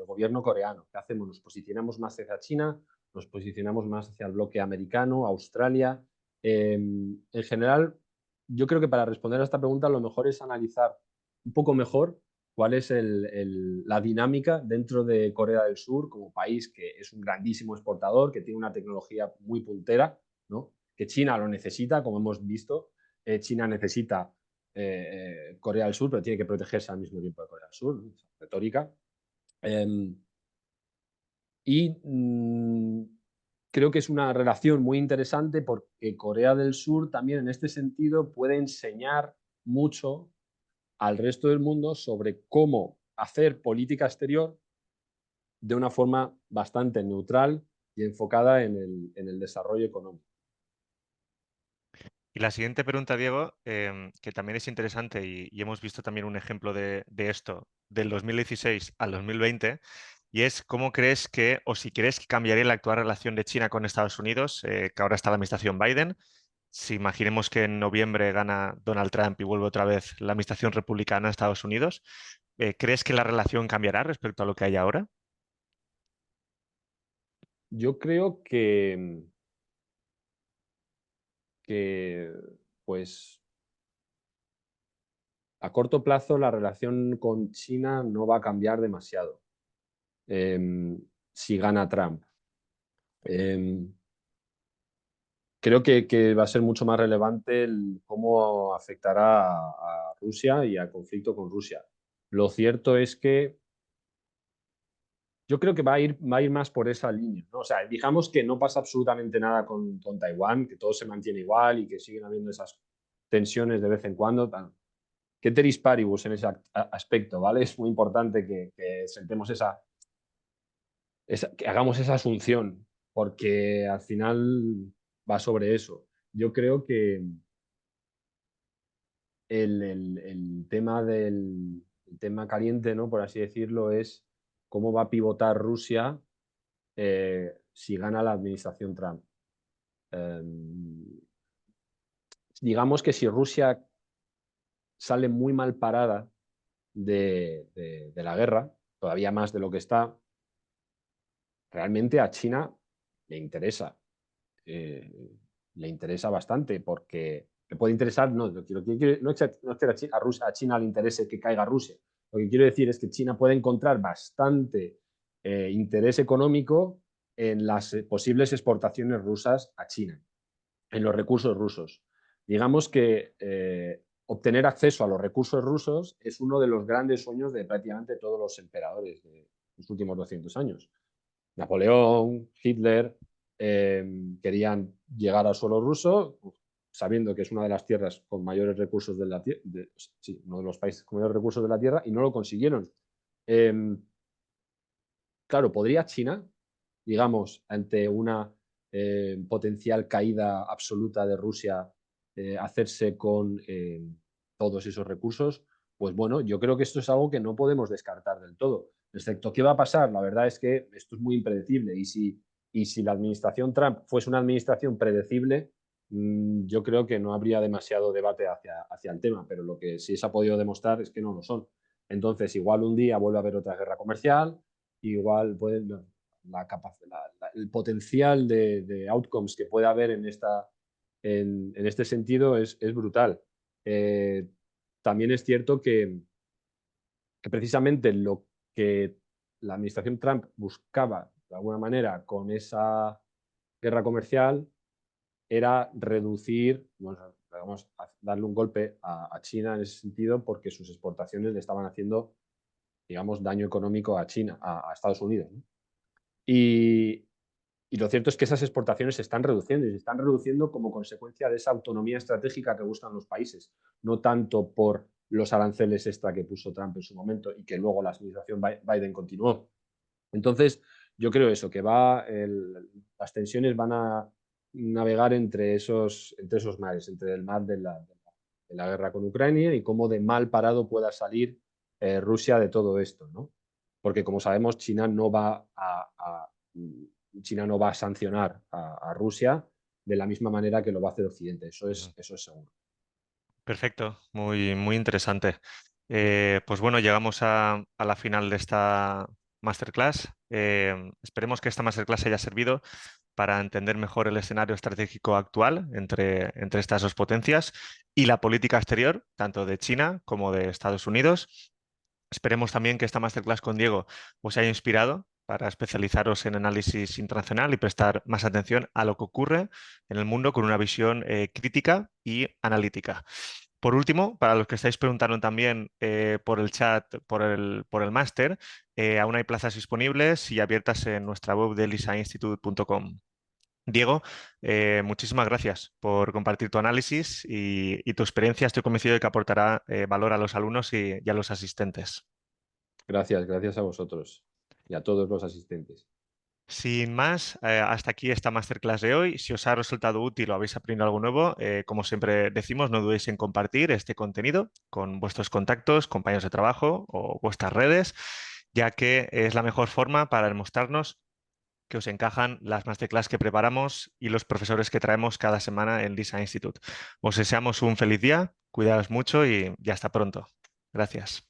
gobierno coreano. ¿Qué hacemos? ¿Nos posicionamos más hacia China? ¿Nos posicionamos más hacia el bloque americano, Australia? En general, yo creo que para responder a esta pregunta lo mejor es analizar un poco mejor cuál es la dinámica dentro de Corea del Sur como país que es un grandísimo exportador, que tiene una tecnología muy puntera, ¿no? Que China lo necesita, como hemos visto. China necesita Corea del Sur, pero tiene que protegerse al mismo tiempo de Corea del Sur, retórica. Y creo que es una relación muy interesante porque Corea del Sur también en este sentido puede enseñar mucho al resto del mundo sobre cómo hacer política exterior de una forma bastante neutral y enfocada en el desarrollo económico. Y la siguiente pregunta, Diego, que también es interesante y hemos visto también un ejemplo de esto del 2016 al 2020, y es cómo crees que, o si crees que cambiaría la actual relación de China con Estados Unidos, que ahora está la administración Biden. Si imaginemos que en noviembre gana Donald Trump y vuelve otra vez la administración republicana a Estados Unidos, ¿crees que la relación cambiará respecto a lo que hay ahora? Yo creo que pues a corto plazo la relación con China no va a cambiar demasiado si gana Trump. Creo que va a ser mucho más relevante cómo afectará a Rusia y al conflicto con Rusia. Lo cierto es que yo creo que va a ir más por esa línea, ¿no? O sea, digamos que no pasa absolutamente nada con Taiwán, que todo se mantiene igual y que siguen habiendo esas tensiones de vez en cuando. Que teris paribus en ese aspecto, ¿vale? Es muy importante que sentemos que hagamos esa asunción, porque al final va sobre eso. Yo creo que el tema el tema caliente, ¿no? Por así decirlo, es cómo va a pivotar Rusia si gana la administración Trump. Digamos que si Rusia sale muy mal parada de la guerra, todavía más de lo que está, realmente a China le interesa. Le interesa bastante porque le puede interesar, no, no, no es que a China le interese que caiga Rusia. Lo que quiero decir es que China puede encontrar bastante interés económico en las posibles exportaciones rusas a China, en los recursos rusos. Digamos que obtener acceso a los recursos rusos es uno de los grandes sueños de prácticamente todos los emperadores de los últimos 200 años. Napoleón, Hitler, querían llegar al suelo ruso, sabiendo que es una de las tierras con mayores recursos de la Tierra, sí, uno de los países con mayores recursos de la Tierra, y no lo consiguieron. Claro, ¿podría China, digamos, ante una potencial caída absoluta de Rusia, hacerse con todos esos recursos? Pues bueno, yo creo que esto es algo que no podemos descartar del todo. Excepto, ¿qué va a pasar? La verdad es que esto es muy impredecible y si la administración Trump fuese una administración predecible, yo creo que no habría demasiado debate hacia el tema, pero lo que sí se ha podido demostrar es que no lo son. Entonces, igual un día vuelve a haber otra guerra comercial, igual puede, el potencial de outcomes que puede haber en este sentido es brutal. También es cierto que precisamente lo que la administración Trump buscaba de alguna manera con esa guerra comercial era reducir, bueno, vamos a darle un golpe a China en ese sentido porque sus exportaciones le estaban haciendo, digamos, daño económico a China, a Estados Unidos, ¿no? Y, y lo cierto es que esas exportaciones se están reduciendo y se están reduciendo como consecuencia de esa autonomía estratégica que buscan los países, no tanto por los aranceles extra que puso Trump en su momento y que luego la administración Biden continuó. Entonces, yo creo eso, que las tensiones van a navegar entre esos mares, entre el mar de la guerra con Ucrania y cómo de mal parado pueda salir Rusia de todo esto, ¿no? Porque como sabemos, China no va a sancionar a Rusia de la misma manera que lo va a hacer Occidente, eso es seguro. Perfecto, muy, muy interesante. Pues bueno, llegamos a la final de esta masterclass. Esperemos que esta masterclass haya servido para entender mejor el escenario estratégico actual entre estas dos potencias y la política exterior, tanto de China como de Estados Unidos. Esperemos también que esta masterclass con Diego os haya inspirado para especializaros en análisis internacional y prestar más atención a lo que ocurre en el mundo con una visión crítica y analítica. Por último, para los que estáis preguntando también por el chat, por el máster, aún hay plazas disponibles y abiertas en nuestra web de lisainstitute.com. Diego, muchísimas gracias por compartir tu análisis y tu experiencia. Estoy convencido de que aportará valor a los alumnos y a los asistentes. Gracias a vosotros y a todos los asistentes. Sin más, hasta aquí esta masterclass de hoy. Si os ha resultado útil o habéis aprendido algo nuevo, como siempre decimos, no dudéis en compartir este contenido con vuestros contactos, compañeros de trabajo o vuestras redes, ya que es la mejor forma para demostrarnos que os encajan las masterclass que preparamos y los profesores que traemos cada semana en Design Institute. Os deseamos un feliz día, cuidaos mucho y hasta pronto. Gracias.